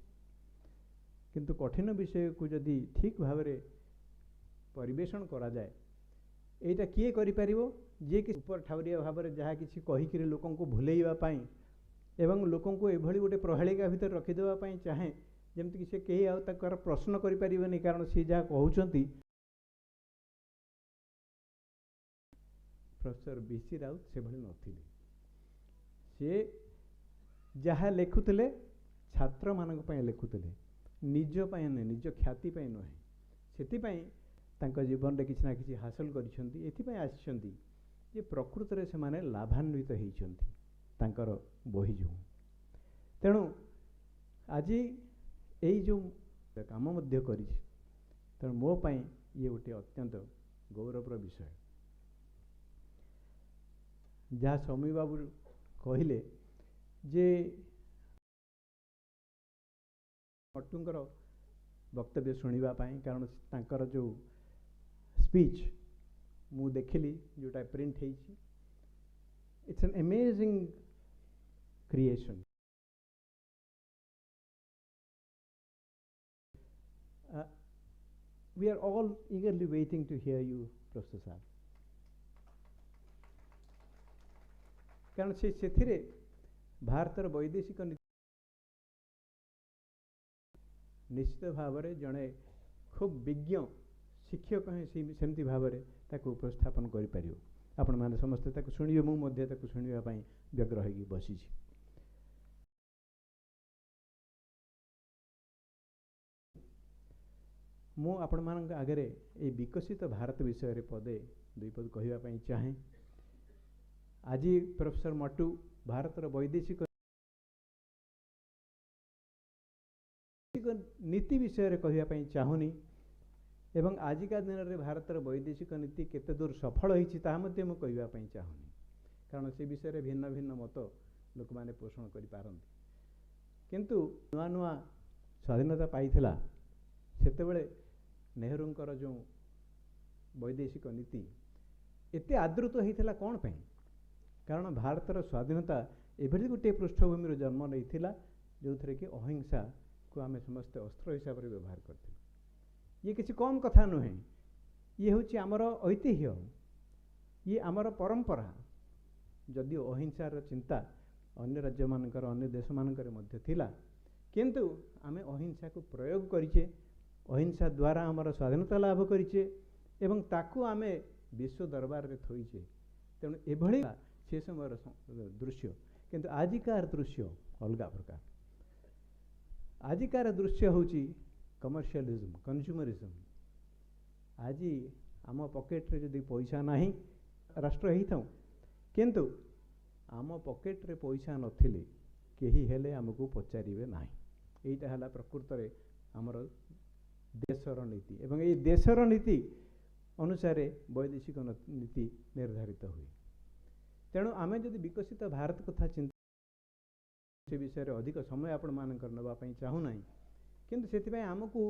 किंतु कठिन विषय को जदि ठीक भाव में परिवेषण करा जाए एटा किए करि परिबो जे कि ऊपर ठावरिया भाव में जहाँ किसी कहीकि लोक भूलैवा एवं लोक एभली गोटे प्रहेलिका भितर रखिदेवाई चाहे जमती कि से कहीं आर प्रश्न करें कारण सी जहाँ कहते प्रोफेसर बीसी राउत से भली नथिले से जहाँ लिखुले छात्र मानक पय लिखुले निज पय नहीं निज ख्याति पय नुहे से जीवन में किसी ना किसी हासिल कर आसी प्रकृत में से माने लाभान्वित होती तांकर बही जो तेणु आज यही जो काम कर तेणु मो पाई ये गोटे अत्यंत गौरवर विषय जहाँ समी बाबू कहले जे मट्टूंकर वक्तव्य शुणा कारण तांकर जो स्पीच मु देखिली जोटा प्रिंट है it's an amazing creation. We are all eagerly waiting to hear you, Professor Sir. कारण से भारतर वैदेशिक निश्चित भाव में जड़े खूब विज्ञ शिक्षक सेमती भाव में उपस्थापन कर आपण मैंने समस्ते शुणे मुझे शुणापी व्यग्र हो बसी। मु आपण मान आगे ये विकसित भारत विषय पदे दुई पद कहवाई चाहे। आज प्रोफेसर मट्टू भारतर वैदेशिक नीति विषय कहवाई चाहूनी एवं आजिका दिन में भारतर वैदेशिक नीति केते दूर सफल होती कहवाई चाहूनी कारण से विषय भिन्न भिन्न मत लोक मैंने पोषण कर किंतु नुआ नुआ स्वाधीनता पाइथिला सेतेबेले नेहरूंकर जो वैदेशिक नीति एते आदृत होता कौन पे कारण भारतर स्वाधीनता एभली गोटे पृष्ठभूमि जन्म नहीं जो थे कि अहिंसा को आम समस्ते अस्त्र हिसाब से व्यवहार करते ये किसी कम कथा नुहे ये हूँ आमर ऐतिह्य ये आमर परंपरा जदियो अहिंसार चिंता अन्य राज्य मानकर अन्य देश मानकर मध्य थिला किंतु आमे अहिंसा को प्रयोग करिचे अहिंसा द्वारा आमर स्वाधीनता लाभ करिचे एवं ताकू आमे विश्व दरबार रे थोइचे तेणु एभली से समय दृश्य किंतु आजिकार दृश्य अलगा प्रकार आजिकार दृश्य होची कमर्शियलिज्म कंज्यूमरिज्म आज आम पॉकेट रे जदि पैसा नहीं राष्ट्र ही था किंतु आम पॉकेट रे पैसा नथिले केही हेले आमको पचारिबे नाही एटा हला प्रकृत रे हमर देशर नीति एवं ये देशर नीति अनुसार वैदेशिक नीति निर्धारित हुए तेणु आमे जदि विकसित भारत कथा चिंता से विषय अधिक समय आपण मानकर नवाई चाहूना किंतु से आमको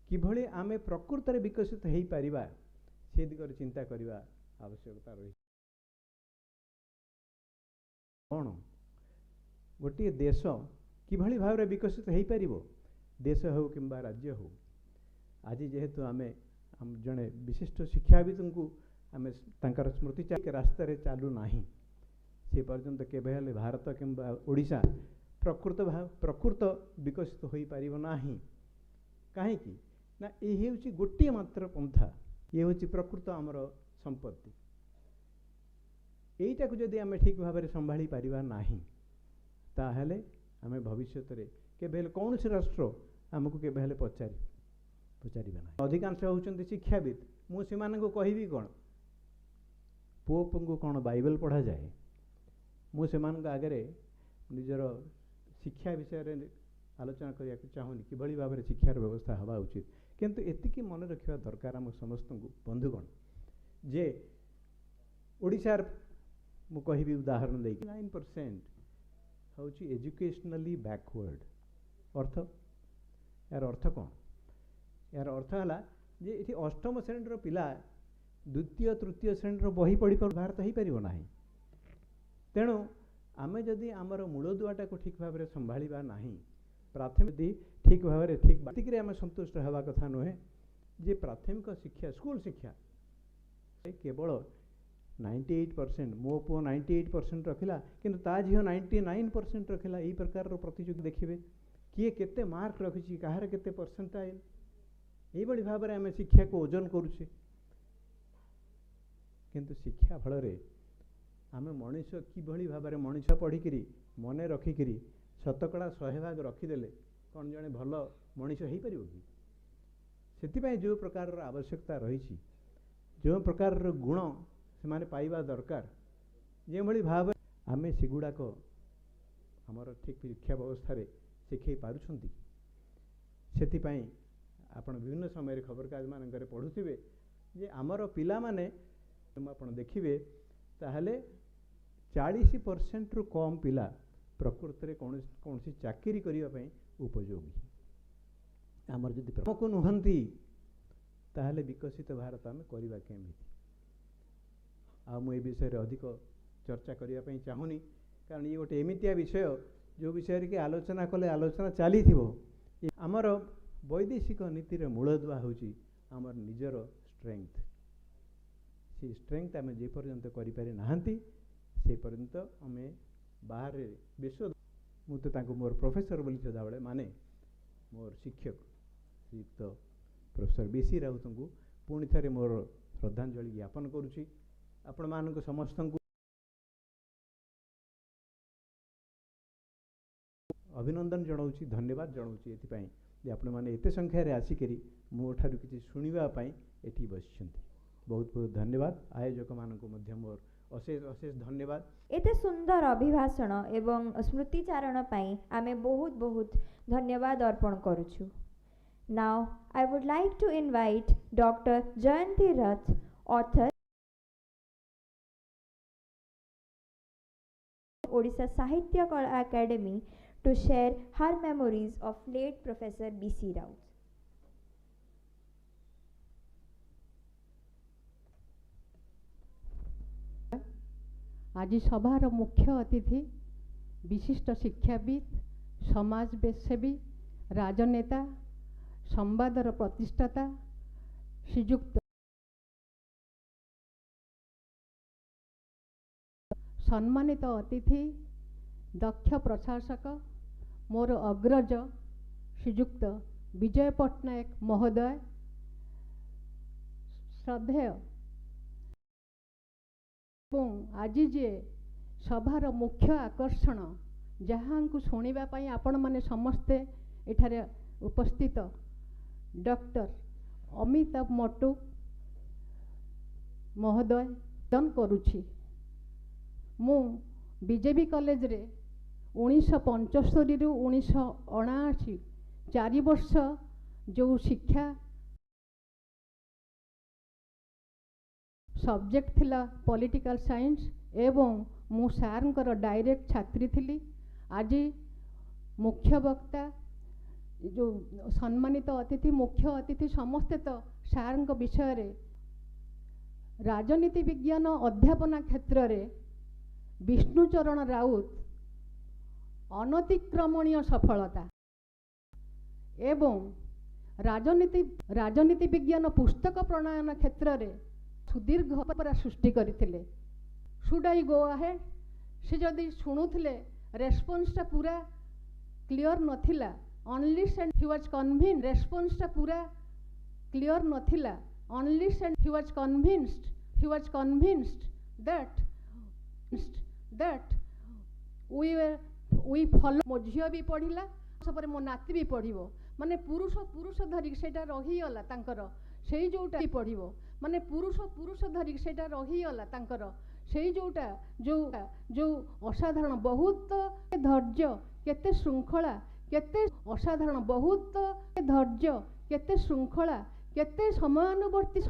किभली आमे प्रकृत रे विकसित हो पारिबा से दिगरे चिंता करबा आवश्यकता रही कौन गोटे देश किभली भाव में विकसित हो पारिबो देश हो किंबा राज्य हो आज जेहेतु आमे जड़े विशिष्ट शिक्षाविद को आम तांकर स्मृति के रास्ता रे चालू नाही से पर्यंत केबे हेले भारत किंबा ओडिशा प्रकृत विकसित हो पारिबो नाही काहे कि ना ये हूँ गोटे मात्र पंथा ये हूँ प्रकृत आमर संपत्ति यहीटा को जदि आम ठीक भाव में संभाली पारिबा नाही ताहले आमे भविष्य केबे कौन से राष्ट्र आमको केबे हेले पचारिबे ना। अधिकांश होउचंती शिक्षाविद। मु सेमानंको कहिबी कोन पोप को कौन बाइबल पढ़ा जाए। मु सेमानंको आगरे निजर शिक्षा विषय रे आलोचना करिया चाहूनी कि भली भाबरे शिक्षार व्यवस्था हवा उचित। किंतु एतिकी मन रखिबा दरकार आम समस्त बंधुगण जे ओडिशार मु कहिबी उदाहरण देकी 9% होउची एजुकेशनली बैकवर्ड। अर्थ यार अर्थ कौन? यार अर्थ है जे इति अष्टम श्रेणी पिला द्वितीय तृतीय श्रेणी बही पढ़ी बाहर तो हो पार ना। तेणु आमे जदि आमर मूलदुआटा को ठीक भाव में संभाळा ना प्राथमिक ठीक भाव में ठीक बातिक आम संतुष्ट हवा कथा नुहे जे प्राथमिक शिक्षा स्कूल शिक्षा केवल 98% मो पु 98% रखिला किंतु ता झील 99% रखिला। यही प्रकार प्रतियोगी देखिए किए केते मार्क रखी कहार केते परसेंटाइल यही भाव में आम शिक्षा को ओजन करुचे। किंतु शिक्षा फल आम मनीष किभली भाव में मनीष पढ़िकी मन रखिकी शतकड़ा 100 भाग रखीदे कौन जड़े भल मनीष हो पार कि से जो प्रकार आवश्यकता रही जो प्रकार गुण से पाइबा दरकार जो भली भाव आम सेगुड़ाक आमर ठीक शिक्षा व्यवस्था शिखई पारुछंती। सेतिपाई आपण विभिन्न समय खबरकागज मानक पढ़ुवे जे आमर पिला माने आपण देखिए ताहले 40% रु कम पिला प्रकृत में कौन सी चाकरी करने उपयोगी आमर जदि प्रमुख नुहंती ताहले विकसित भारत आम करवा केमिति। आ मु ए विषय अधिक चर्चा करने चाहूनी कारण ये गोटे एमितिया विषय जो विषय के आलोचना कले आलोचना चली आमर वैदेशिक नीतिर मूलदुआ होची आमर निजर स्ट्रेंथ। से स्ट्रेंथ आम जे पर्यंत करि नाहंती से पर्यंत आम बाहर विश्व मुझे तांको मोर प्रोफेसर बोली सदाबले माने मोर शिक्षक श्रीयुक्त प्रोफेसर बीसी राउत को पुणी थे मोर श्रद्धांजलि ज्ञापन करुच्ची। आपण मानक समस्त अभिनंदन जनाऊँगी धन्यवाद जनाऊँगी एथिपाई जे आपण माने एते संख्यार आसिकरी मो ठारू किछि शुणिबा एठी बसिछंती। बहुत बहुत धन्यवाद आयोजक मानक मध्य मोर अशेष अशेष धन्यवाद। एते सुंदर अभिभाषण एवं स्मृतिचारण पाई आमे बहुत बहुत धन्यवाद अर्पण करुछु। Now I would like to invite doctor Jayanti Rath author Odisha साहित्य कला अकादमी to share her memories of late Professor B.C. Rout. आज सभार मुख्य अतिथि विशिष्ट शिक्षाविद समाजसेवी राजनेता संवादर प्रतिष्ठाता श्रीयुक्त सम्मानित अतिथि दक्ष प्रशासक मोर अग्रज श्रीयुक्त विजय पट्टनायक महोदय श्रद्धेय आज जे सभार मुख्य आकर्षण जहाँ को शुणा आपण माने समस्ते एठारे उपस्थित डॉक्टर अमिताभ मट्टू महोदय दन करुछि। मु बीजेपी कॉलेज रे 1975 रु 1979 4 वर्ष जो शिक्षा सब्जेक्ट थिला पॉलिटिकल साइंस एवं मु सारंकर डायरेक्ट छात्री थिली। आज मुख्य वक्ता जो सम्मानित अतिथि मुख्य अतिथि समस्ते तो सारंक विषय रे राजनीति विज्ञान अध्यापना क्षेत्र रे विष्णुचरण राउत अनतिक्रमणीय सफलता एवं राजनीति विज्ञान पुस्तक प्रणयन क्षेत्र में सुदीर्घ परंपरा सृष्टि करथिले। शुड आई गो अहेड से जदि शुणुथिले रेस्पॉन्सटा पूरा क्लियर नथिला unless and he was convinced रेस्पॉन्सटा पूरा क्लियर नथिला unless and he was convinced that we were we follow मो झियो भी पढ़िला सपर मो नाती भी पढ़िबो माने पुरुष पुरुष धरिक सेटा रहीगला तांकर सेई जोटा पढ़िबो माने पुरुष पुरुष धरिक सेटा रहीगला तांकर सेई जोटा जो असाधारण बहुत धैर्य केते श्रृंखला केते असाधारण बहुत धैर्य केते श्रृंखला केते समयानुवर्ती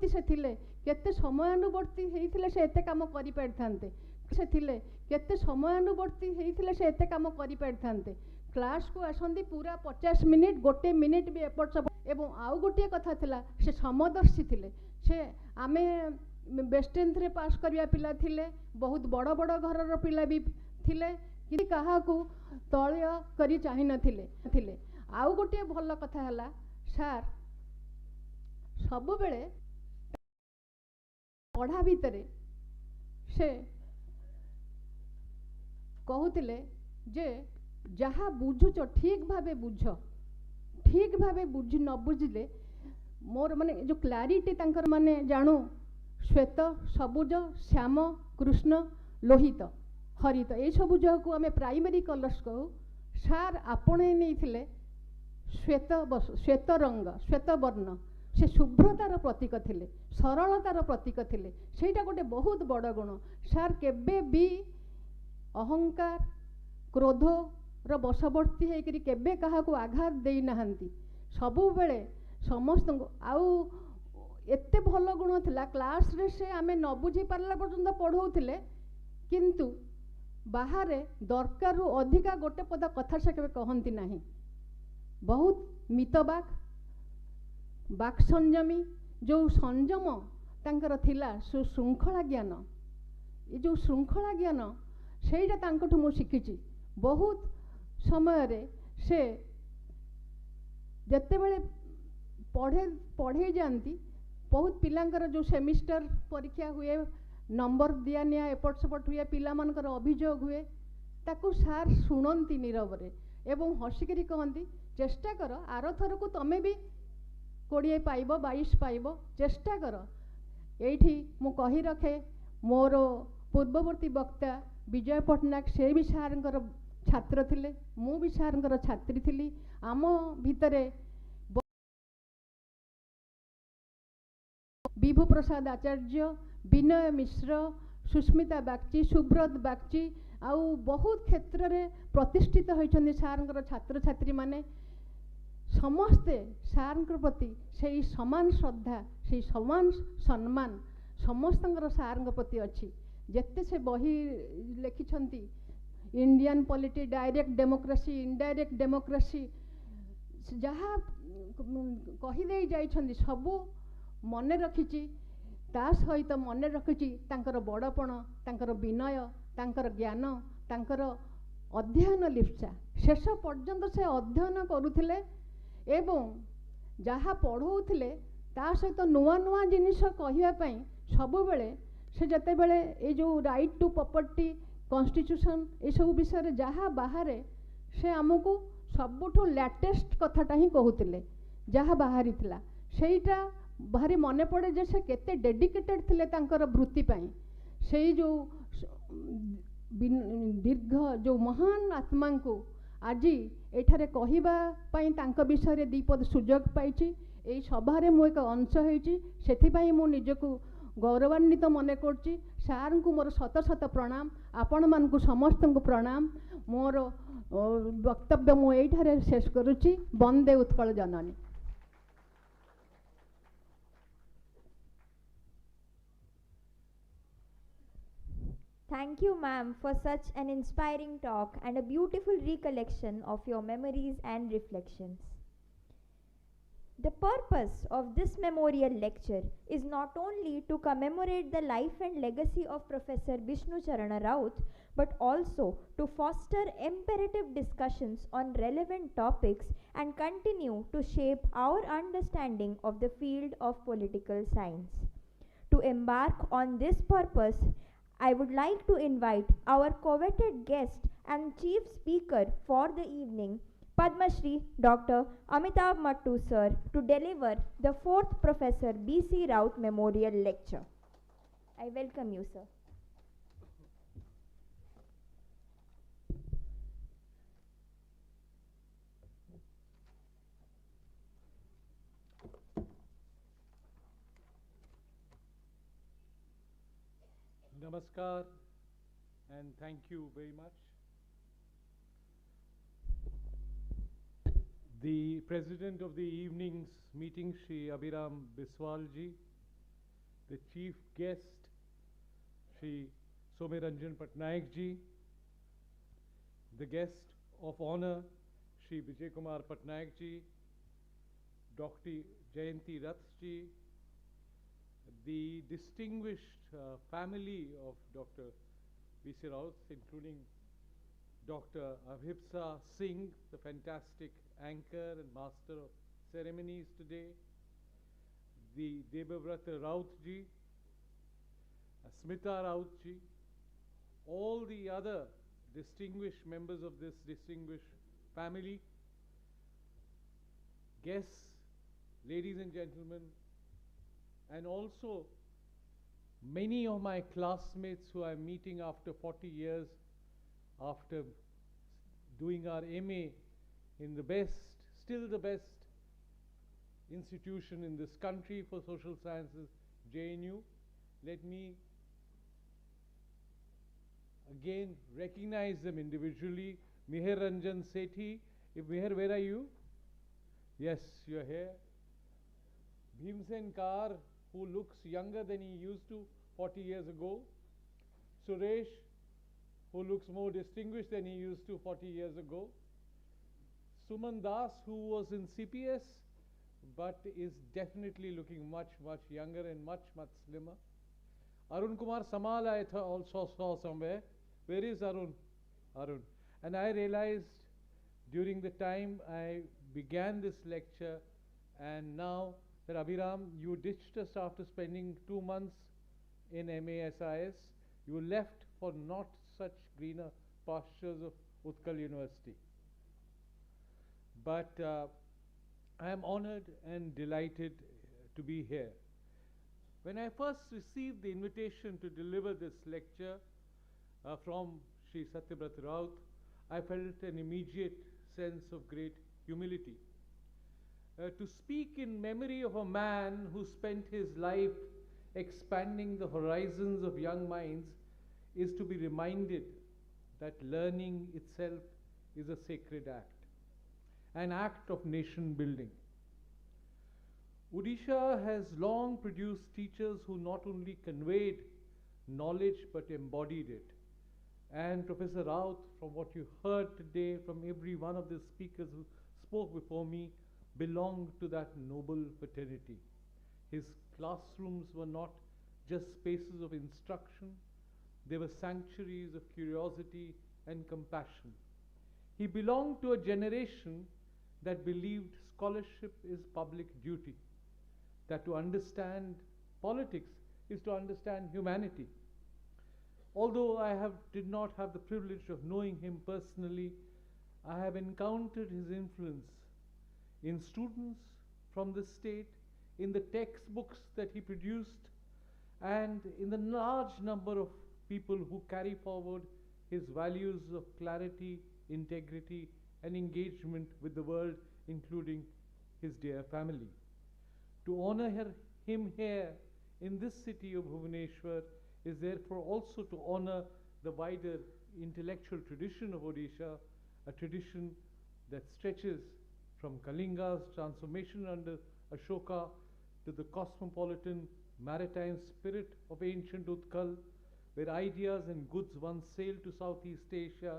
से थिले केते समयानुवर्ती हेइथिले से एते काम करि पारथान्ते से थिले केते समयानुवर्ती हेइथिले से एते काम करि पारथान्ते क्लास को आसंती पूरा 50 मिनिट गोटे मिनिट भी एपट सब एवं आउ गोटे कथा थिला से समदर्शी थिले से आमे बेस्टेंथ रे पास करिया पिला थिले बहुत बड़ बड़ घरर पिला भी थिले कि काहाकू तळय करी चाहि नथिले आउ गोटे भल कथा हला सार सब बेले पढ़ा भितरे से कहूतिले जे जहाँ बुझुच ठीक भावे बुझी न बुझिले मोर माने जो क्लारिटी तांकर माने जानू श्वेत सबुज श्याम कृष्ण लोहित हरित ये सब जो को आमे प्राइमरी कलर्स कहू सार आपणे नहीं श्वेत रंग श्वेत वर्ण से शुभ्रतार प्रतीक थिले सरलतार प्रतीक थिले सेटा गोटे बहुत बड़ गुण सार केबे भी अहंकार क्रोध रो बशवर्ती होकर केबे काहाकू आघात देई नाहंती सबु बेले समस्त आउ एते भल गुण थिला क्लास रे से आमे न बुझी पारला पर्यंत पढ़ौथिले किंतु बाहर दरकार अधिका गोटे पद कथा से केबे कहंती नाही बहुत मितबाक बाक संयमी जो संयम तांकर थिला सुशृंखला ज्ञान ये जो श्रृंखला ज्ञान सेटा तांकठु मु शिखिची बहुत समय रे से जत्ते बेले पढ़े जानती बहुत पिलांकर जो सेमिस्टर परीक्षा हुए नंबर दिया निया एपट सेपट हुए पिला मानकर अभियोग हुए ताकू सार शुणती नीरव रे एवं हसिकरी कहती चेष्टा कर आर थर को तमें भी 20 पाइब 22 पाइब चेष्टा कर एठी मु कही रखे मोर पूर्ववर्ती वक्ता विजय पट्टनायक से भी सारंकर छात्र थिले मु भी सारंकर छात्री थिली आम भितरे विभु प्रसाद आचार्य विनय मिश्र सुस्मिता बागची सुब्रत बागची आउ बहुत क्षेत्र में प्रतिष्ठित होइछन्ति सारंकर छात्र छात्री माने समस्ते सारंकर प्रति से समान श्रद्धा से समान सम्मान समस्तंकर सारंकर प्रति अच्छी जेते से बही लिखिछन्ति Indian polity direct democracy indirect democracy जहाँ कहीदे जाइछन्ति सबू मन रखिची ता सहित मन रखिची तांकर बड़पण तांकर विनय तांकर ज्ञान तांकर अध्ययन लिप्सा शेष पर्यंत से अध्ययन करुथिले एवं जहाँ पढ़ौथिले ता सहित नुआ नुआ जिनिस कहिबा पई सबु बेले से जते बेले ए जो राइट टू प्रॉपर्टी कॉन्स्टिट्यूशन ए सब विषय जहाँ बाहर से आमको सबुठु लेटेस्ट कथाटा ही कहूतिले जहाँ बाहरी थिला सेटा भारी मन पड़े जे से केते डेडिकेटेड थिले तांकर वृत्ति पाई से जो दीर्घ जो महान आत्मा को आज एठारे कहिबा पाई तांक विषय दीपद सुजोग पाइछि एई सभारे मु एक अंश होइछि सेथि पाई मु निजको गौरवान्वित मन करछि सार को मोर शत शत प्रणाम आपण मान को समस्त को प्रणाम मोर वक्तव्य मु एठारे शेष करुछि वंदे उत्कल जननी। Thank you, ma'am, for such an inspiring talk and a beautiful recollection of your memories and reflections. The purpose of this memorial lecture is not only to commemorate the life and legacy of Professor Vishnu Charana Rout, but also to foster imperative discussions on relevant topics and continue to shape our understanding of the field of political science. To embark on this purpose, I would like to invite our coveted guest and chief speaker for the evening, Padma Shri Dr. Amitabh Mattu sir, to deliver the 4th Professor B.C. Rout Memorial Lecture. I welcome you, sir. Namaskar and thank you very much. The President of the evening's meeting, Shri Abhiram Biswalji, the Chief Guest, Shri Someranjan Patnaik ji, the Guest of Honor, Shri Vijay Kumar Patnaik ji, Dr. Jayanti Rath ji, the distinguished family of Dr. B.C. Rout, including Dr. Abhipsa Singh, the fantastic anchor and master of ceremonies today, the Debavrata Rout ji, Smita Rout ji, all the other distinguished members of this distinguished family, guests, ladies and gentlemen, and also many of my classmates who I'm meeting after 40 years, after doing our MA in the best, still the best institution in this country for social sciences, JNU. Let me again recognize them individually. Meher Ranjan Sethi. Meher, where are you? Yes, you're here. Bhimsen Kar, who looks younger than he used to 40 years ago. Suresh, who looks more distinguished than he used to 40 years ago. Suman Das, who was in CPS, but is definitely looking much, much younger and much, much slimmer. Arun Kumar Samal I also saw somewhere. Where is Arun? Arun. And I realized during the time I began this lecture, and now that Abhiram, you ditched us after spending 2 months in MASIS. You left for not such greener pastures of Utkal University. But I am honored and delighted to be here. When I first received the invitation to deliver this lecture from Sri Satyabrat Rout, I felt an immediate sense of great humility. To speak in memory of a man who spent his life expanding the horizons of young minds is to be reminded that learning itself is a sacred act, an act of nation building. Odisha has long produced teachers who not only conveyed knowledge but embodied it. And Professor Rout, from what you heard today from every one of the speakers who spoke before me, belonged to that noble fraternity. His classrooms were not just spaces of instruction, they were sanctuaries of curiosity and compassion. He belonged to a generation that believed scholarship is public duty, that to understand politics is to understand humanity. Although I did not have the privilege of knowing him personally, I have encountered his influence in students from the state, in the textbooks that he produced, and in the large number of people who carry forward his values of clarity, integrity, and engagement with the world, including his dear family. To honor him here in this city of Bhubaneswar is therefore also to honor the wider intellectual tradition of Odisha, a tradition that stretches from Kalinga's transformation under Ashoka to the cosmopolitan maritime spirit of ancient Utkal, where ideas and goods once sailed to Southeast Asia.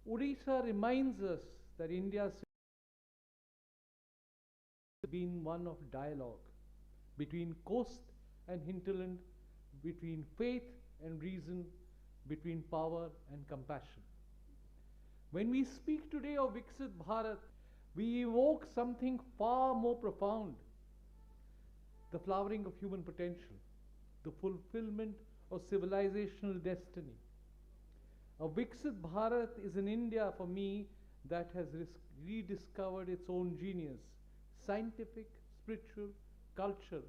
Odisha reminds us that India's been one of dialogue between coast and hinterland, between faith and reason, between power and compassion. When we speak today of Viksit Bharat, we evoke something far more profound, the flowering of human potential, the fulfillment of civilizational destiny. A Viksit Bharat is an India for me that has rediscovered its own genius, scientific, spiritual, cultural,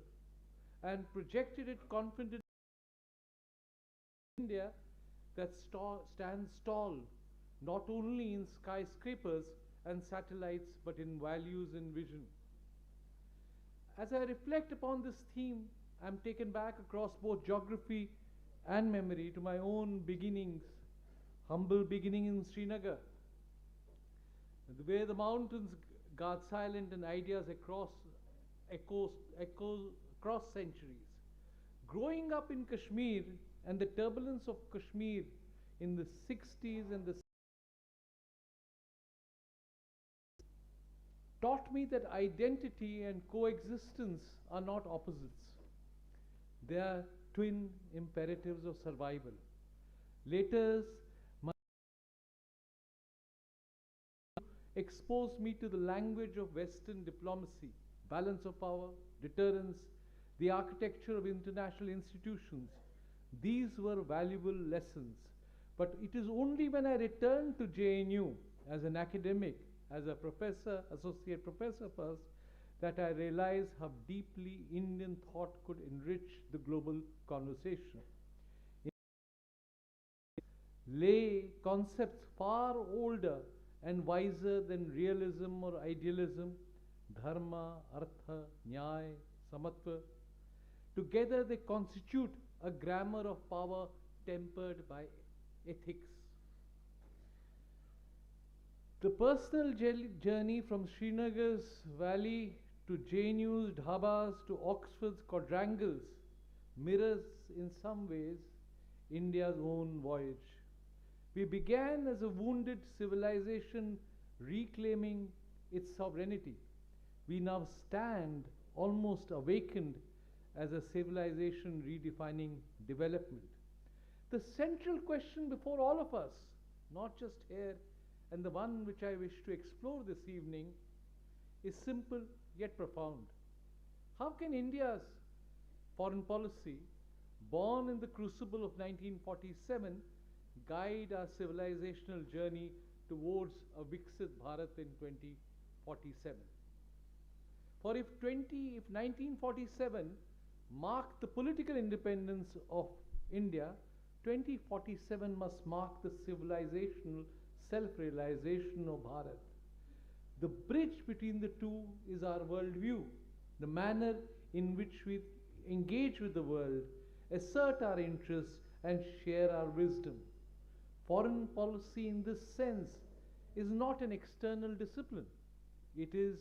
and projected it confidently in India that stands tall not only in skyscrapers and satellites but in values and vision. As I reflect upon this theme, I am taken back across both geography and memory to my own beginnings, humble beginning in Srinagar, where the mountains guard silent and ideas echoes across centuries. Growing up in Kashmir and the turbulence of Kashmir in the 60s and the taught me that identity and coexistence are not opposites. They are twin imperatives of survival. Later, my exposed me to the language of Western diplomacy, balance of power, deterrence, the architecture of international institutions. These were valuable lessons. But it is only when I returned to JNU as an academic, as a professor, associate professor first, that I realized how deeply Indian thought could enrich the global conversation. Lay concepts far older and wiser than realism or idealism, dharma, artha, nyaya, samatva. Together they constitute a grammar of power tempered by ethics. The personal journey from Srinagar's valley to JNU's dhabas to Oxford's quadrangles mirrors in some ways India's own voyage. We began as a wounded civilization reclaiming its sovereignty. We now stand almost awakened as a civilization redefining development. The central question before all of us, not just here, and the one which I wish to explore this evening, is simple yet profound. How can India's foreign policy, born in the crucible of 1947, guide our civilizational journey towards a Viksit Bharat in 2047? For if 1947 marked the political independence of India, 2047 must mark the civilizational self-realization of Bharat. The bridge between the two is our worldview, the manner in which we engage with the world, assert our interests, and share our wisdom. Foreign policy in this sense is not an external discipline. It is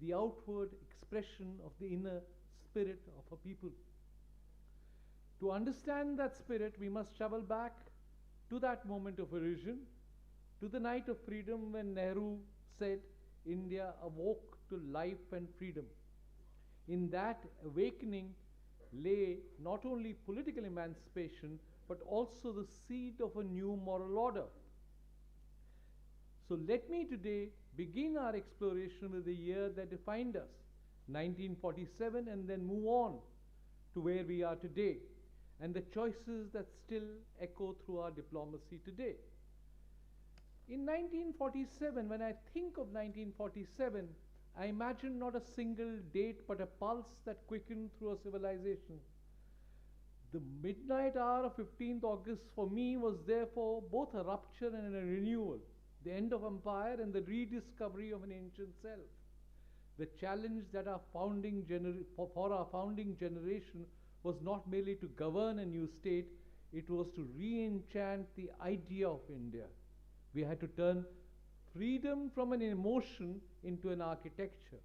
the outward expression of the inner spirit of a people. To understand that spirit, we must travel back to that moment of origin, to the night of freedom when Nehru said, India awoke to life and freedom. In that awakening lay not only political emancipation, but also the seed of a new moral order. So let me today begin our exploration with the year that defined us, 1947, and then move on to where we are today, and the choices that still echo through our diplomacy today. In 1947, when I think of 1947, I imagine not a single date but a pulse that quickened through a civilization. The midnight hour of 15th August for me was therefore both a rupture and a renewal, the end of empire and the rediscovery of an ancient self. The challenge that for our founding generation was not merely to govern a new state, it was to re-enchant the idea of India. We had to turn freedom from an emotion into an architecture.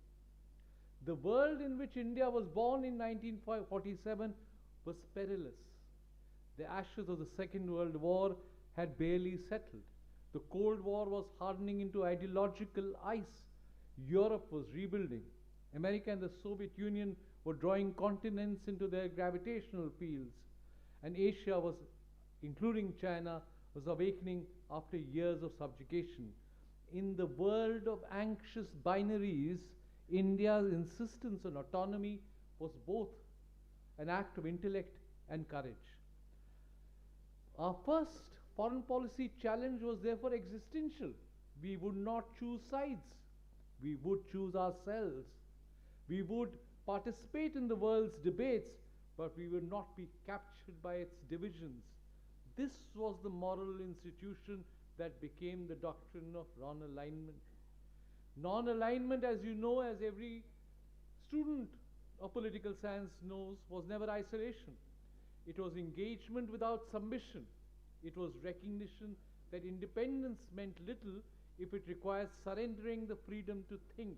The world in which India was born in 1947 was perilous. The ashes of the Second World War had barely settled. The Cold War was hardening into ideological ice. Europe was rebuilding. America and the Soviet Union were drawing continents into their gravitational fields. And Asia was, including China, was awakening after years of subjugation. In the world of anxious binaries, India's insistence on autonomy was both an act of intellect and courage. Our first foreign policy challenge was therefore existential. We would not choose sides. We would choose ourselves. We would participate in the world's debates, but we would not be captured by its divisions. This was the moral institution that became the doctrine of non-alignment. Non-alignment, as you know, as every student of political science knows, was never isolation. It was engagement without submission. It was recognition that independence meant little if it requires surrendering the freedom to think.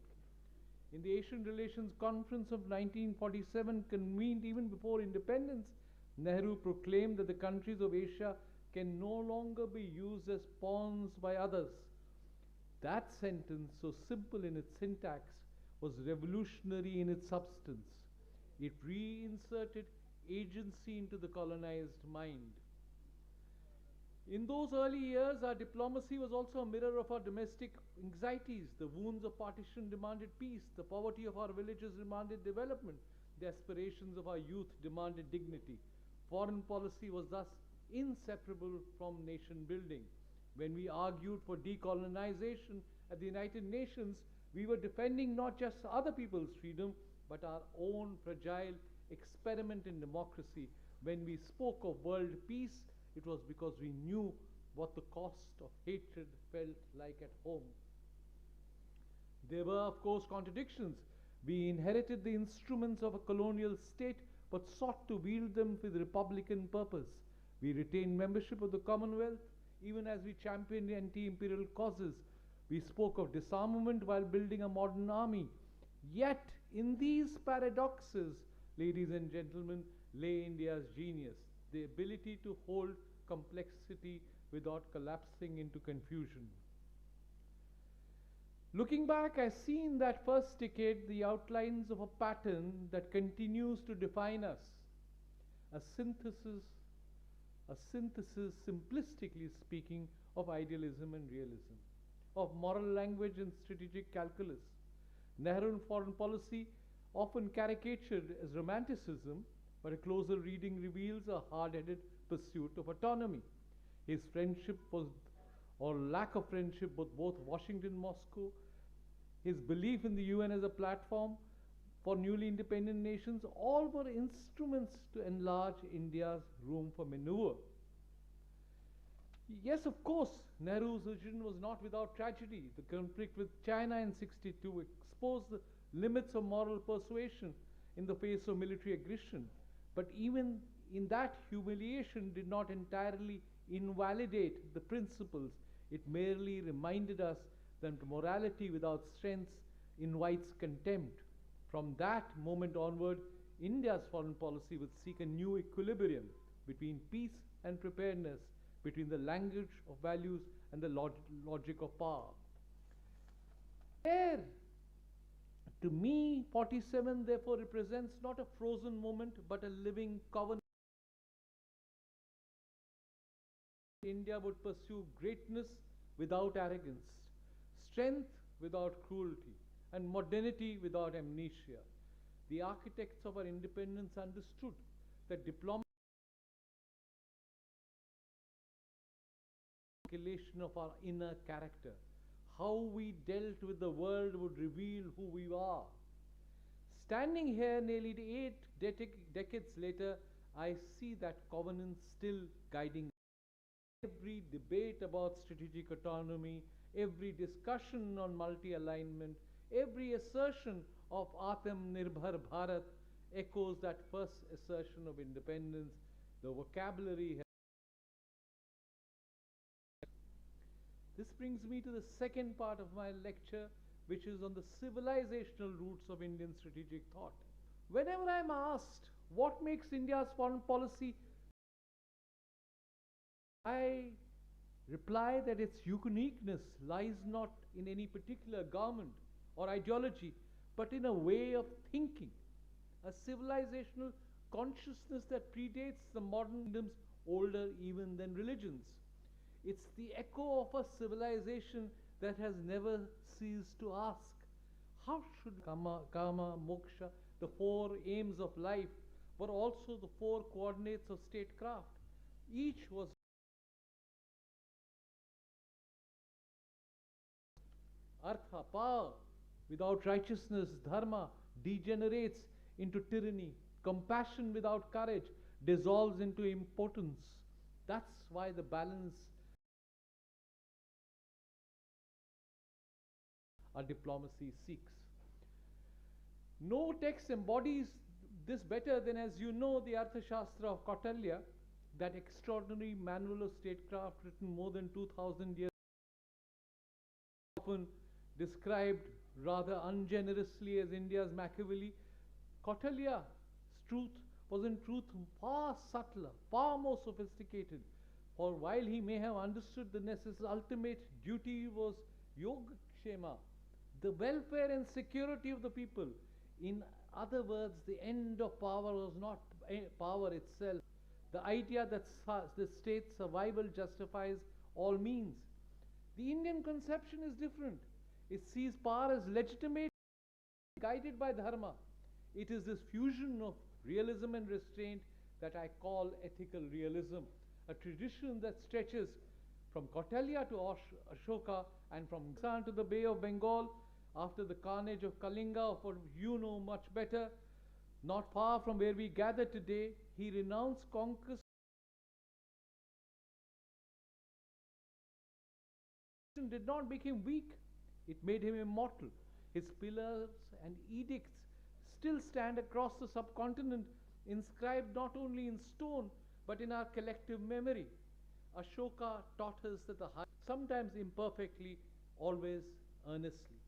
In the Asian Relations Conference of 1947, convened even before independence, Nehru proclaimed that the countries of Asia can no longer be used as pawns by others. That sentence, so simple in its syntax, was revolutionary in its substance. It reinserted agency into the colonized mind. In those early years, our diplomacy was also a mirror of our domestic anxieties. The wounds of partition demanded peace. The poverty of our villages demanded development. The aspirations of our youth demanded dignity. Foreign policy was thus inseparable from nation building. When we argued for decolonization at the United Nations, we were defending not just other people's freedom, but our own fragile experiment in democracy. When we spoke of world peace, it was because we knew what the cost of hatred felt like at home. There were, of course, contradictions. We inherited the instruments of a colonial state, but sought to wield them with republican purpose. We retained membership of the Commonwealth, even as we championed anti-imperial causes. We spoke of disarmament while building a modern army. Yet, in these paradoxes, ladies and gentlemen, lay India's genius, the ability to hold complexity without collapsing into confusion. Looking back, I see in that first decade the outlines of a pattern that continues to define us. A synthesis, simplistically speaking, of idealism and realism, of moral language and strategic calculus. Nehru's foreign policy, often caricatured as romanticism, but a closer reading reveals a hard-headed pursuit of autonomy. His friendship was, or lack of friendship, with both Washington and Moscow, his belief in the UN as a platform for newly independent nations, all were instruments to enlarge India's room for maneuver. Yes, of course, Nehru's vision was not without tragedy. The conflict with China in '62 exposed the limits of moral persuasion in the face of military aggression. But even in that, humiliation did not entirely invalidate the principles. It merely reminded us that morality without strength invites contempt. From that moment onward, India's foreign policy would seek a new equilibrium between peace and preparedness, between the language of values and the logic of power. There, to me, 47 therefore represents not a frozen moment, but a living covenant. India would pursue greatness without arrogance, strength without cruelty, and modernity without amnesia. The architects of our independence understood that diplomacy is an articulation of our inner character. How we dealt with the world would reveal who we are. Standing here nearly 8 decades later, I see that covenant still guiding every debate about strategic autonomy, every discussion on multi-alignment, every assertion of Atmanirbhar Bharat echoes that first assertion of independence. The vocabulary has. This brings me to the second part of my lecture, which is on the civilizational roots of Indian strategic thought. Whenever I am asked what makes India's foreign policy, I reply that its uniqueness lies not in any particular government or ideology, but in a way of thinking, a civilizational consciousness that predates the modern kingdoms, older even than religions. It's the echo of a civilization that has never ceased to ask, how should karma, moksha, the four aims of life, but also the four coordinates of statecraft? Each was artha, power. Without righteousness, dharma degenerates into tyranny. Compassion without courage dissolves into impotence. That's why the balance our diplomacy seeks. No text embodies this better than, as you know, the Arthashastra of Kautilya, that extraordinary manual of statecraft written more than 2000 years, often described rather ungenerously as India's Machiavelli. Kautilya's truth was in truth far subtler, far more sophisticated. For while he may have understood the necessary ultimate duty was Yogakshema, the welfare and security of the people. In other words, the end of power was not power itself. The idea that the state's survival justifies all means. The Indian conception is different. It sees power as legitimate, guided by dharma. It is this fusion of realism and restraint that I call ethical realism, a tradition that stretches from Kautilya to Ashoka and from San to the Bay of Bengal after the carnage of Kalinga, for you know much better. Not far from where we gather today, he renounced conquest. Did not make him weak, it made him immortal. His pillars and edicts still stand across the subcontinent, inscribed not only in stone but in our collective memory. Ashoka taught us that the heart, sometimes imperfectly, always earnestly.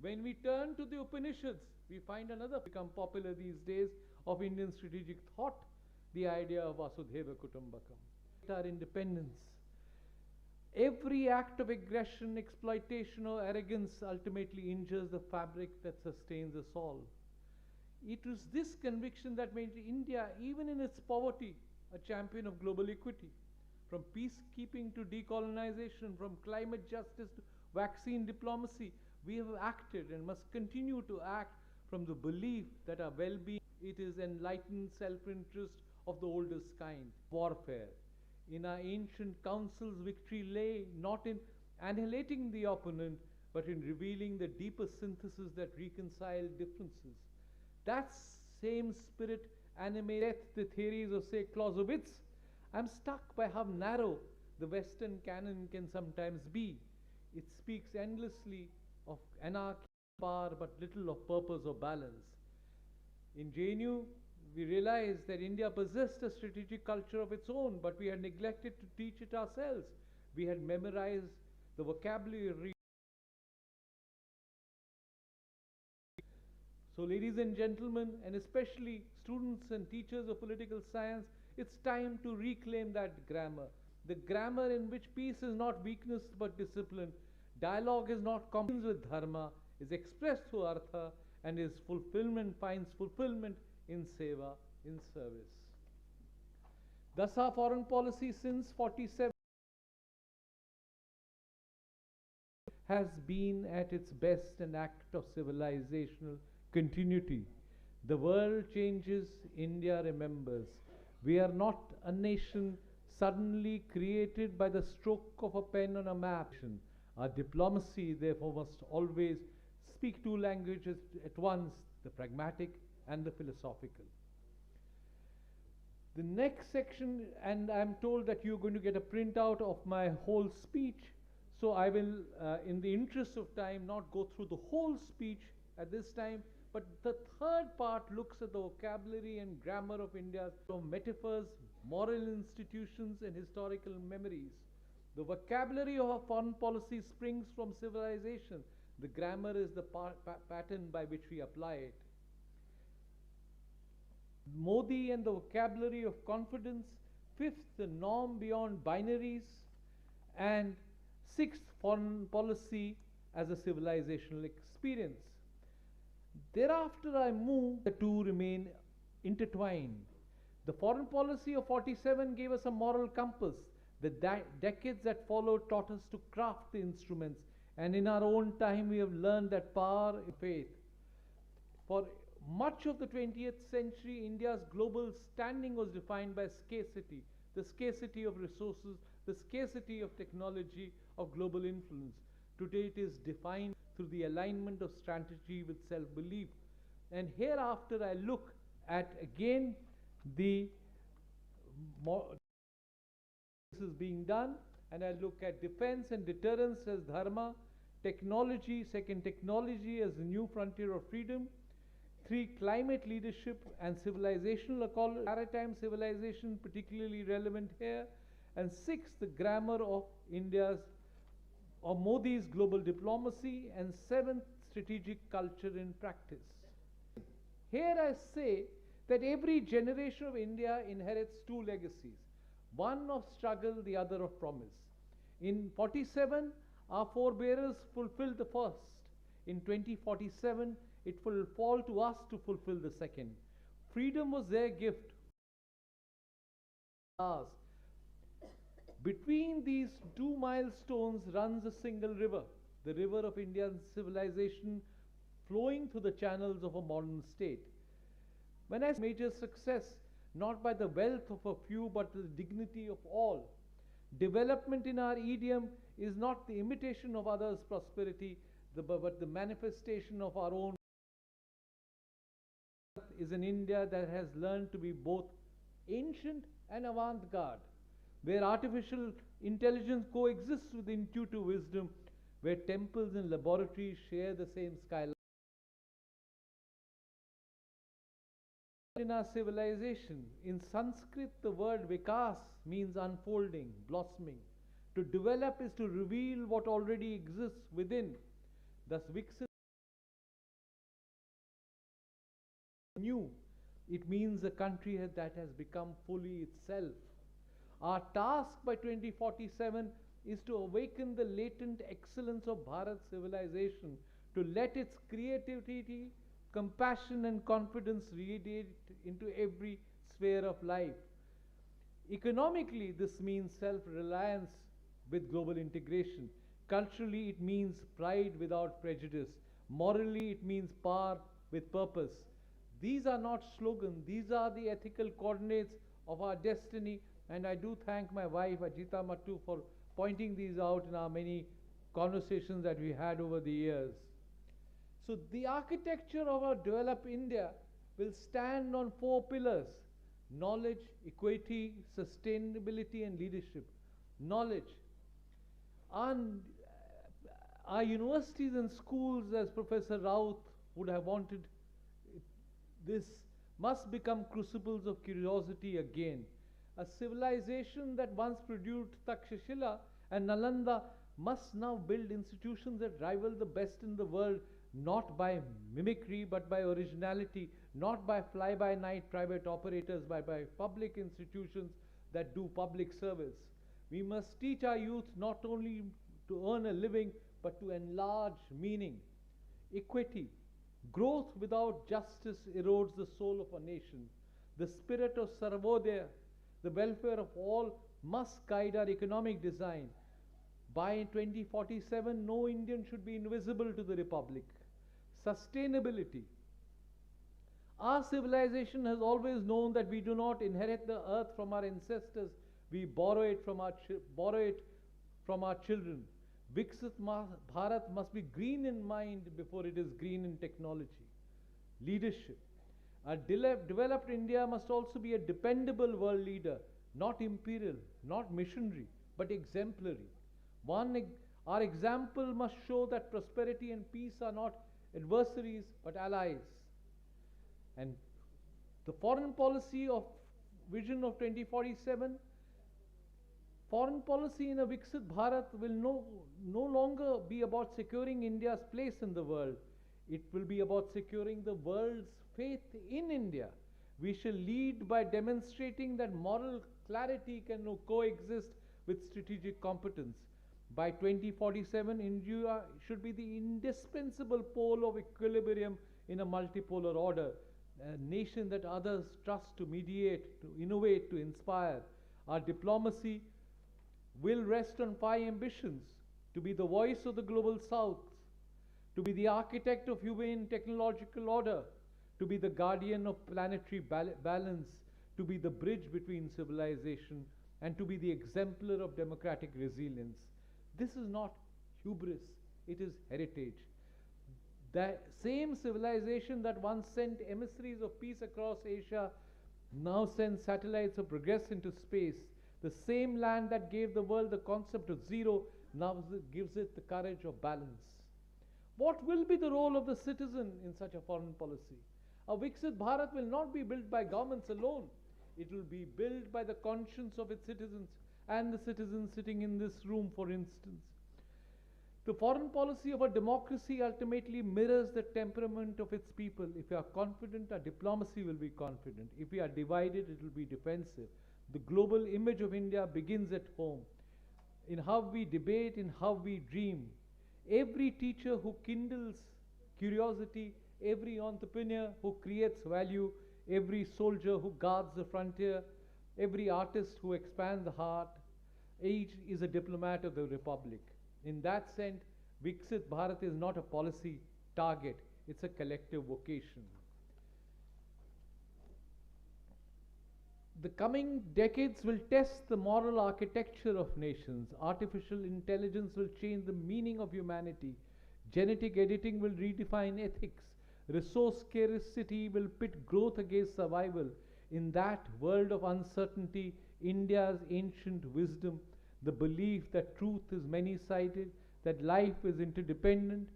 When we turn to the Upanishads, we find another become popular these days of Indian strategic thought, the idea of Vasudhaiva Kutumbakam. Our independence. Every act of aggression, exploitation, or arrogance ultimately injures the fabric that sustains us all. It was this conviction that made India, even in its poverty, a champion of global equity. From peacekeeping to decolonization, from climate justice to vaccine diplomacy, we have acted and must continue to act from the belief that our well-being, it is enlightened self-interest of the oldest kind. Warfare. In our ancient councils, victory lay not in annihilating the opponent, but in revealing the deeper synthesis that reconcile differences. That same spirit animates the theories of, say, Clausewitz. I'm struck by how narrow the Western canon can sometimes be. It speaks endlessly of anarchy, power, but little of purpose or balance. In JNU, we realized that India possessed a strategic culture of its own, but we had neglected to teach it ourselves. We had memorized the vocabulary. So, ladies and gentlemen, and especially students and teachers of political science, it's time to reclaim that grammar. The grammar in which peace is not weakness but discipline, dialogue is not competition with dharma, is expressed through artha, and its fulfillment finds fulfillment in seva, in service. Thus our foreign policy since 47 has been at its best an act of civilizational continuity. The world changes, India remembers. We are not a nation suddenly created by the stroke of a pen on a map. Our diplomacy, therefore, must always speak two languages at once, the pragmatic and the philosophical. The next section, and I'm told that you're going to get a printout of my whole speech, so I will, in the interest of time, not go through the whole speech at this time, but the third part looks at the vocabulary and grammar of India, from metaphors, moral institutions, and historical memories. The vocabulary of our foreign policy springs from civilization. The grammar is the pattern by which we apply it. Modi and the vocabulary of confidence. Fifth, the norm beyond binaries. And sixth, foreign policy as a civilizational experience. Thereafter I move, the two remain intertwined. The foreign policy of 47 gave us a moral compass. The decades that followed taught us to craft the instruments, and in our own time we have learned that power is faith. For much of the 20th century, India's global standing was defined by scarcity, the scarcity of resources, the scarcity of technology, of global influence. Today it is defined through the alignment of strategy with self-belief. And hereafter I look at again the this is being done, and I look at defense and deterrence as dharma, technology, second technology as the new frontier of freedom, 3, climate leadership and civilizational ecology, maritime civilization particularly relevant here. And 6, the grammar of India's or Modi's global diplomacy. And 7th, strategic culture in practice. Here I say that every generation of India inherits 2 legacies, one of struggle, the other of promise. In 47, our forebearers fulfilled the first. In 2047, it will fall to us to fulfill the second. Freedom was their gift. Ours. Between these 2 milestones runs a single river, the river of Indian civilization flowing through the channels of a modern state. When I say major success, not by the wealth of a few, but the dignity of all. Development in our idiom is not the imitation of others' prosperity, but the manifestation of our own. Is an India that has learned to be both ancient and avant-garde, where artificial intelligence coexists with intuitive wisdom, where temples and laboratories share the same skyline. In our civilization, in Sanskrit, the word vikas means unfolding, blossoming. To develop is to reveal what already exists within. Thus, viksit new. It means a country that has become fully itself. Our task by 2047 is to awaken the latent excellence of Bharat civilization, to let its creativity, compassion and confidence radiate into every sphere of life. Economically, this means self-reliance with global integration. Culturally, it means pride without prejudice. Morally, it means power with purpose. These are not slogans, these are the ethical coordinates of our destiny, and I do thank my wife Ajita Mattu for pointing these out in our many conversations that we had over the years. So the architecture of our developed India will stand on 4 pillars: knowledge, equity, sustainability and leadership. Knowledge. Our universities and schools, as Professor Rout would have wanted, this must become crucibles of curiosity again. A civilization that once produced Takshashila and Nalanda must now build institutions that rival the best in the world, not by mimicry but by originality, not by fly-by-night private operators, but by public institutions that do public service. We must teach our youth not only to earn a living but to enlarge meaning. Equity. Growth without justice erodes the soul of a nation. The spirit of Sarvodaya, the welfare of all, must guide our economic design. By 2047, no Indian should be invisible to the Republic. Sustainability. Our civilization has always known that we do not inherit the earth from our ancestors, we borrow it from our children. Viksit Bharat must be green in mind before it is green in technology. Leadership. A developed India must also be a dependable world leader, not imperial, not missionary, but exemplary. Our example must show that prosperity and peace are not adversaries but allies. And the foreign policy of vision of 2047, foreign policy in a Viksit Bharat will no longer be about securing India's place in the world. It will be about securing the world's faith in India. We shall lead by demonstrating that moral clarity can coexist with strategic competence. By 2047, India should be the indispensable pole of equilibrium in a multipolar order, a nation that others trust to mediate, to innovate, to inspire. Our diplomacy will rest on 5 ambitions: to be the voice of the global south, to be the architect of humane technological order, to be the guardian of planetary balance, to be the bridge between civilization, and to be the exemplar of democratic resilience. This is not hubris, it is heritage. The same civilization that once sent emissaries of peace across Asia now sends satellites of progress into space. The same land that gave the world the concept of zero now gives it the courage of balance. What will be the role of the citizen in such a foreign policy? A Viksit Bharat will not be built by governments alone. It will be built by the conscience of its citizens, and the citizens sitting in this room, for instance. The foreign policy of a democracy ultimately mirrors the temperament of its people. If we are confident, our diplomacy will be confident. If we are divided, it will be defensive. The global image of India begins at home, in how we debate, in how we dream. Every teacher who kindles curiosity, every entrepreneur who creates value, every soldier who guards the frontier, every artist who expands the heart, each is a diplomat of the Republic. In that sense, Viksit Bharat is not a policy target, it's a collective vocation. The coming decades will test the moral architecture of nations. Artificial intelligence will change the meaning of humanity. Genetic editing will redefine ethics. Resource scarcity will pit growth against survival. In that world of uncertainty, India's ancient wisdom, the belief that truth is many-sided, that life is interdependent,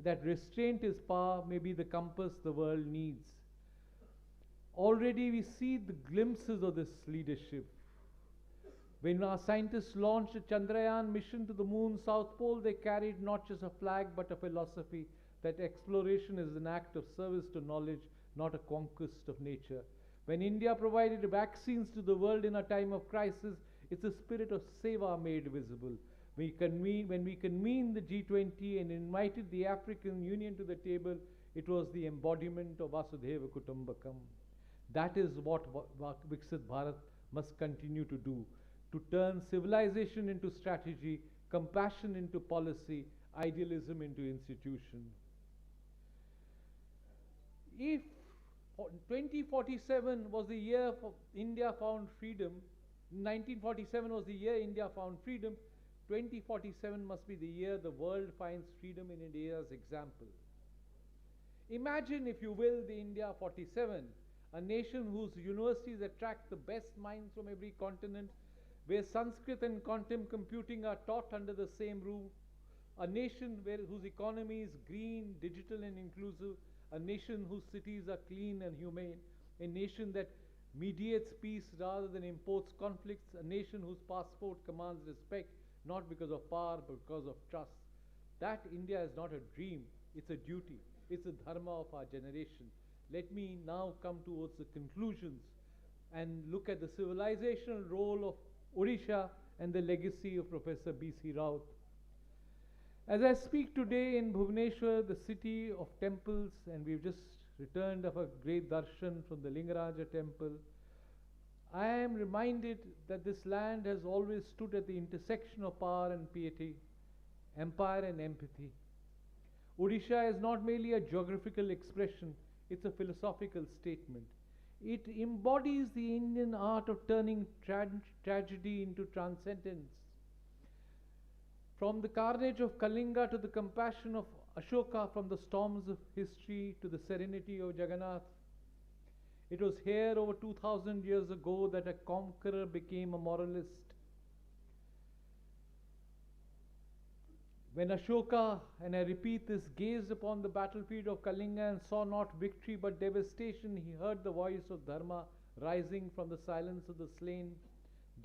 that restraint is power, may be the compass the world needs. Already we see the glimpses of this leadership. When our scientists launched a Chandrayaan mission to the moon's south pole, they carried not just a flag but a philosophy that exploration is an act of service to knowledge, not a conquest of nature. When India provided vaccines to the world in a time of crisis, it's the spirit of Seva made visible. When we convened the G20 and invited the African Union to the table, it was the embodiment of Vasudhaiva Kutumbakam. That is what Viksit Bharat must continue to do, to turn civilization into strategy, compassion into policy, idealism into institution. If 2047 was the year India found freedom, 1947 was the year India found freedom, 2047 must be the year the world finds freedom in India's example. Imagine, if you will, the India 47, a nation whose universities attract the best minds from every continent, where Sanskrit and quantum computing are taught under the same roof, a nation whose economy is green, digital and inclusive, a nation whose cities are clean and humane, a nation that mediates peace rather than imports conflicts, a nation whose passport commands respect not because of power but because of trust. That India is not a dream, it's a duty, it's a dharma of our generation. Let me now come towards the conclusions and look at the civilizational role of Odisha and the legacy of Professor B.C. Rout. As I speak today in Bhubaneswar, the city of temples, and we've just returned of a great darshan from the Lingaraja temple, I am reminded that this land has always stood at the intersection of power and piety, empire and empathy. Odisha is not merely a geographical expression, it's a philosophical statement. It embodies the Indian art of turning tragedy into transcendence. From the carnage of Kalinga to the compassion of Ashoka, from the storms of history to the serenity of Jagannath. It was here over 2000 years ago that a conqueror became a moralist. When Ashoka, and I repeat this, gazed upon the battlefield of Kalinga and saw not victory but devastation, he heard the voice of Dharma rising from the silence of the slain.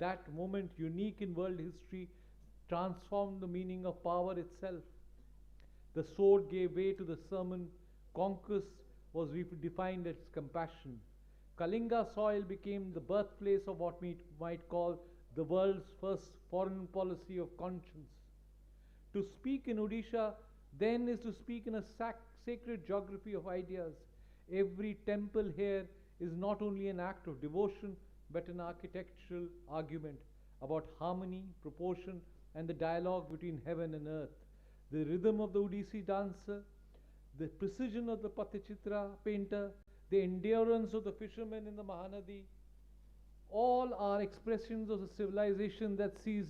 That moment, unique in world history, transformed the meaning of power itself. The sword gave way to the sermon. Conquest was redefined as compassion. Kalinga soil became the birthplace of what we might call the world's first foreign policy of conscience. To speak in Odisha then is to speak in a sacred geography of ideas. Every temple here is not only an act of devotion but an architectural argument about harmony, proportion, and the dialogue between heaven and earth. The rhythm of the Odissi dancer, the precision of the Patichitra painter, the endurance of the fishermen in the Mahanadi, all are expressions of a civilization that sees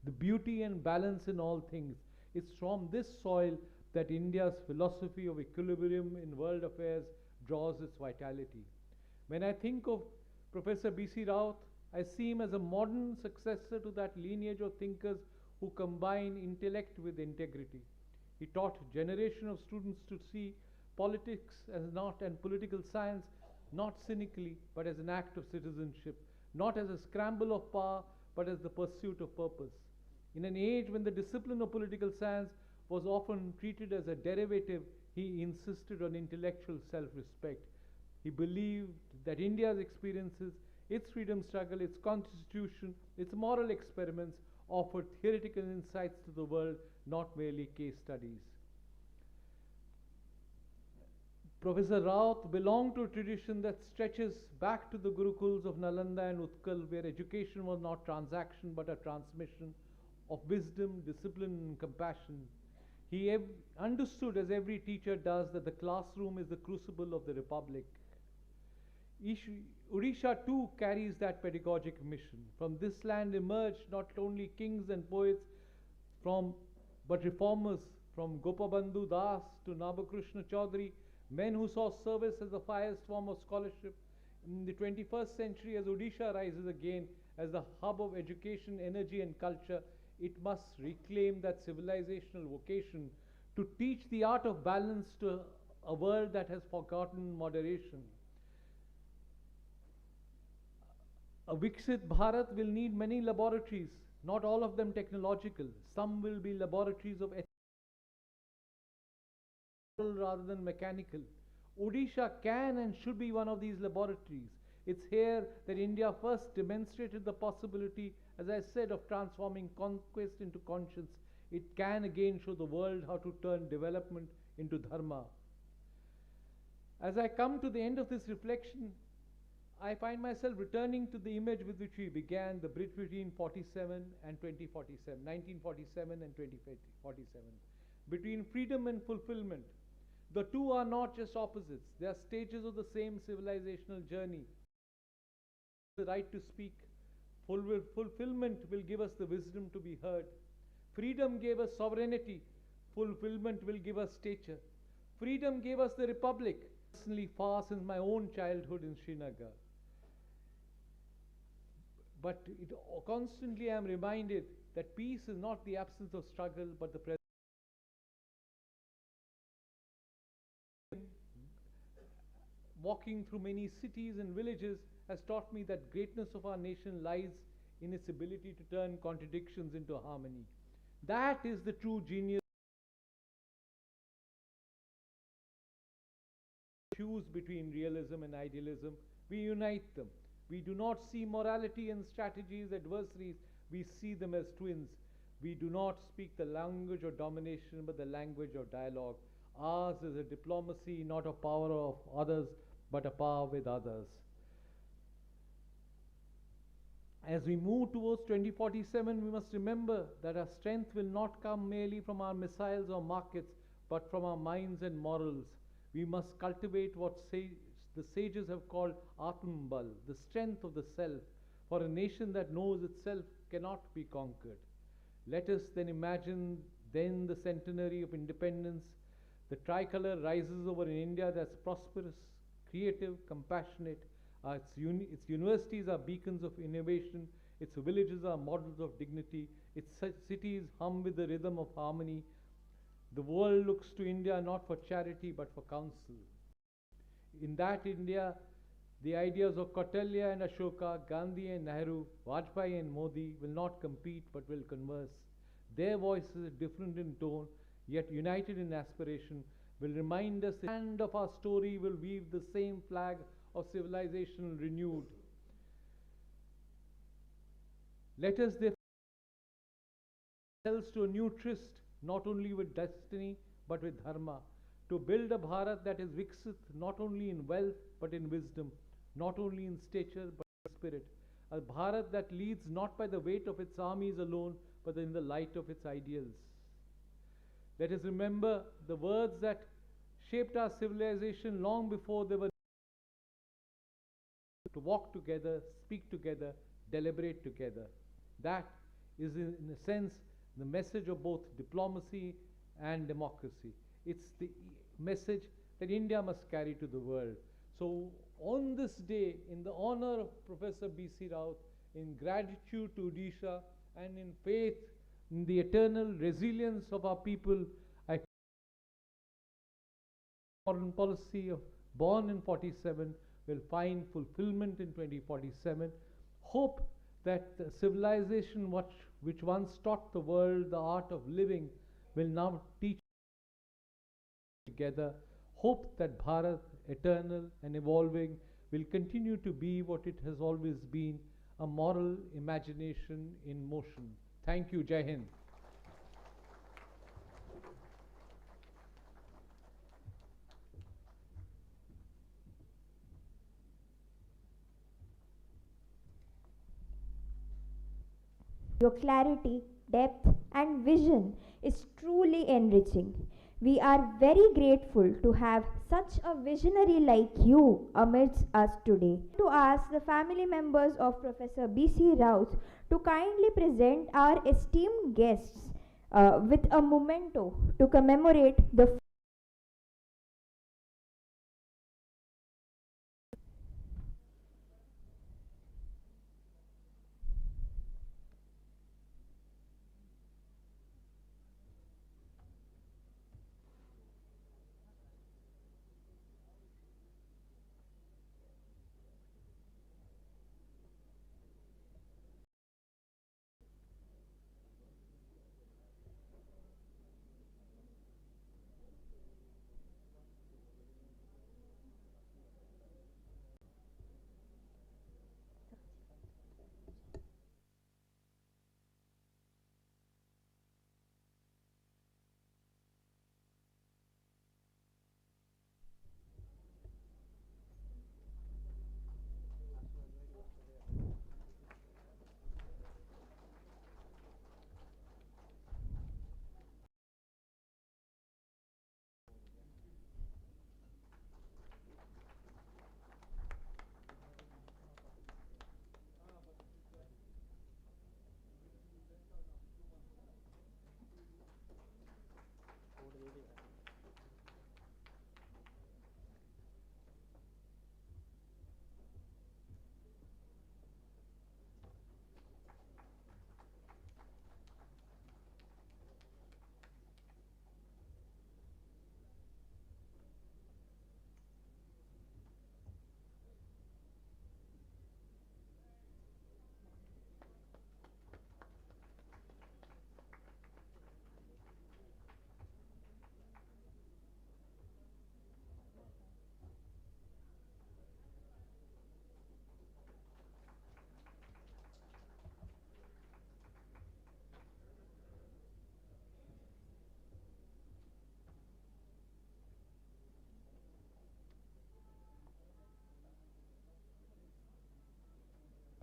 the beauty and balance in all things. It's from this soil that India's philosophy of equilibrium in world affairs draws its vitality. When I think of Professor B.C. Rout, I see him as a modern successor to that lineage of thinkers who combine intellect with integrity. He taught a generation of students to see politics as not and political science not cynically but as an act of citizenship, not as a scramble of power but as the pursuit of purpose. In an age when the discipline of political science was often treated as a derivative, he insisted on intellectual self-respect. He believed that India's experiences, its freedom struggle, its constitution, its moral experiments offered theoretical insights to the world, not merely case studies. Professor Rout belonged to a tradition that stretches back to the Gurukuls of Nalanda and Utkal, where education was not transaction but a transmission of wisdom, discipline, and compassion. He understood, as every teacher does, that the classroom is the crucible of the Republic. Odisha too carries that pedagogic mission. From this land emerged not only kings and poets, but reformers, from Gopabandhu Das to Nabakrushna Chaudhary, men who saw service as the highest form of scholarship. In the 21st century, as Odisha rises again as the hub of education, energy, and culture, it must reclaim that civilizational vocation to teach the art of balance to a world that has forgotten moderation. A Viksit Bharat will need many laboratories, not all of them technological. Some will be laboratories of ethics rather than mechanical. Odisha can and should be one of these laboratories. It's here that India first demonstrated the possibility, as I said, of transforming conquest into conscience. It can again show the world how to turn development into dharma. As I come to the end of this reflection, I find myself returning to the image with which we began, the bridge between 47 and 2047, 1947 and 2047, between freedom and fulfillment. The two are not just opposites, they are stages of the same civilizational journey. The right to speak, fulfillment will give us the wisdom to be heard. Freedom gave us sovereignty, fulfillment will give us stature. Freedom gave us the republic, personally far since my own childhood in Srinagar. But constantly I am reminded that peace is not the absence of struggle, but the presence. Walking through many cities and villages has taught me that greatness of our nation lies in its ability to turn contradictions into harmony. That is the true genius. Choose between realism and idealism, we unite them. We do not see morality and strategy as adversaries, we see them as twins. We do not speak the language of domination, but the language of dialogue. Ours is a diplomacy, not a power of others, but a power with others. As we move towards 2047, we must remember that our strength will not come merely from our missiles or markets, but from our minds and morals. We must cultivate what the sages have called Atmambal, the strength of the self, for a nation that knows itself cannot be conquered. Let us then imagine the centenary of independence. The tricolor rises over an India that's prosperous, creative, compassionate. Its universities are beacons of innovation. Its villages are models of dignity. Its cities hum with the rhythm of harmony. The world looks to India not for charity but for counsel. In that India, the ideas of Kautilya and Ashoka, Gandhi and Nehru, Vajpayee and Modi will not compete but will converse. Their voices, different in tone, yet united in aspiration, will remind us the hand of our story will weave the same flag of civilization renewed. Let us therefore ourselves to a new tryst, not only with destiny but with dharma, to build a Bharat that is Viksit not only in wealth but in wisdom, not only in stature but in spirit, a Bharat that leads not by the weight of its armies alone but in the light of its ideals. Let us remember the words that shaped our civilization long before they were to walk together, speak together, deliberate together. That is in a sense the message of both diplomacy and democracy. It's the message that India must carry to the world. So on this day, in the honor of Professor B.C. Rout, in gratitude to Odisha and in faith in the eternal resilience of our people, foreign policy of born in 47 will find fulfillment in 2047. Hope that the civilization which once taught the world the art of living will now teach together. Hope that Bharat, eternal and evolving, will continue to be what it has always been, a moral imagination in motion. Thank you. Jai Hind. Your clarity, depth, and vision is truly enriching. We are very grateful to have such a visionary like you amidst us today. To ask the family members of Professor B.C. Rout to kindly present our esteemed guests with a memento to commemorate the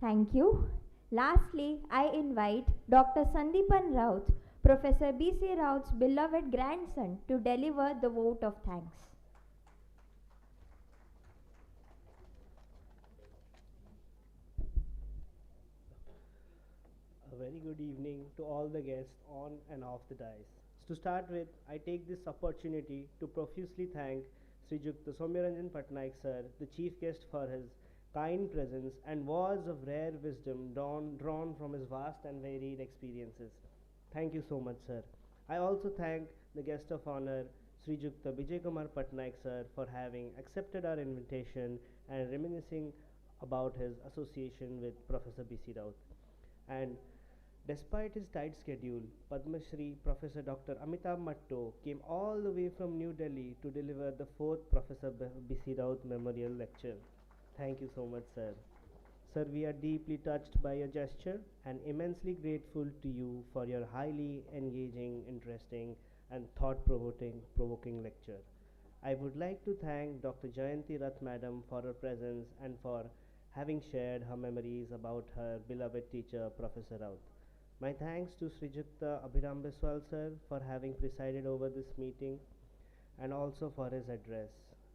Thank you. Lastly, I invite Dr. Sandeepan Rout, Professor B.C. Rout's beloved grandson, to deliver the vote of thanks. A very good evening to all the guests on and off the dais. To start with, I take this opportunity to profusely thank Srijukta Soumyaranjan Patnaik sir, the chief guest, for his kind presence and words of rare wisdom drawn from his vast and varied experiences. Thank you so much, sir. I also thank the guest of honor, Srijukta Vijay Kumar Patnaik sir, for having accepted our invitation and reminiscing about his association with Professor B.C. Rout. And despite his tight schedule, Padma Shri Professor Dr. Amitabh Matto came all the way from New Delhi to deliver the 4th Professor B.C. Rout Memorial Lecture. Thank you so much, sir. Sir, we are deeply touched by your gesture and immensely grateful to you for your highly engaging, interesting, and thought-provoking lecture. I would like to thank Dr. Jayanti Rath Madam for her presence and for having shared her memories about her beloved teacher, Professor Rout. My thanks to Srijukta Abhiram Biswal sir for having presided over this meeting and also for his address.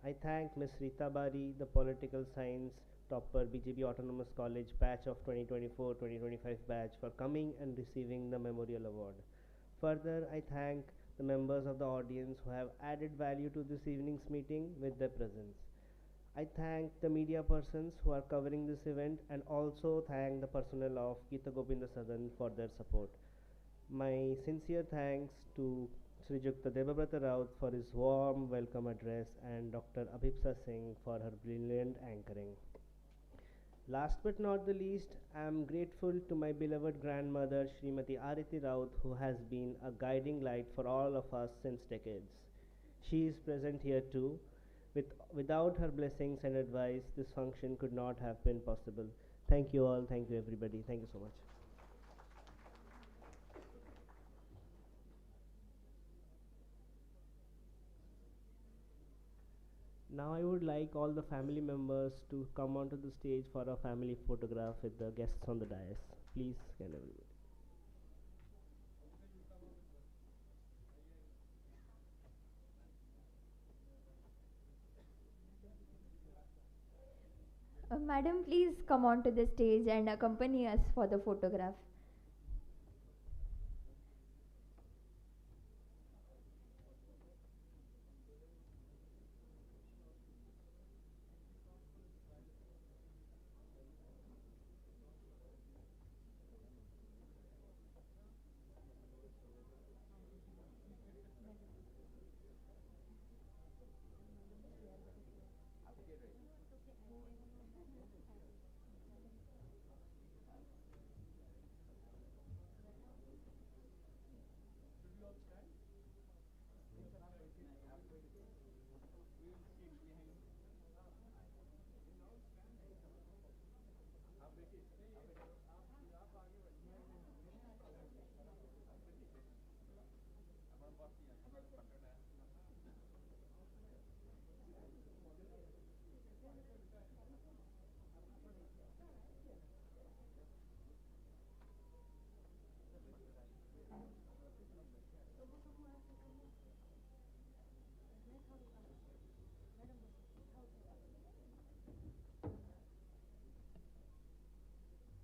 I thank Ms. Rita Bari, the political science topper, BJP Autonomous College batch of 2024-2025 batch, for coming and receiving the memorial award. Further, I thank the members of the audience who have added value to this evening's meeting with their presence. I thank the media persons who are covering this event and also thank the personnel of Geeta Govinda Sadan for their support. My sincere thanks to Sri Jukta Debabrata Rout for his warm welcome address and Dr. Abhipsa Singh for her brilliant anchoring. Last but not the least, I am grateful to my beloved grandmother Srimati Ariti Rout, who has been a guiding light for all of us since decades. She is present here too. Without her blessings and advice, this function could not have been possible. Thank you all, thank you everybody, thank you so much. Now I would like all the family members to come onto the stage for a family photograph with the guests on the dais. Please, can everybody. Madam, please come onto the stage and accompany us for the photograph.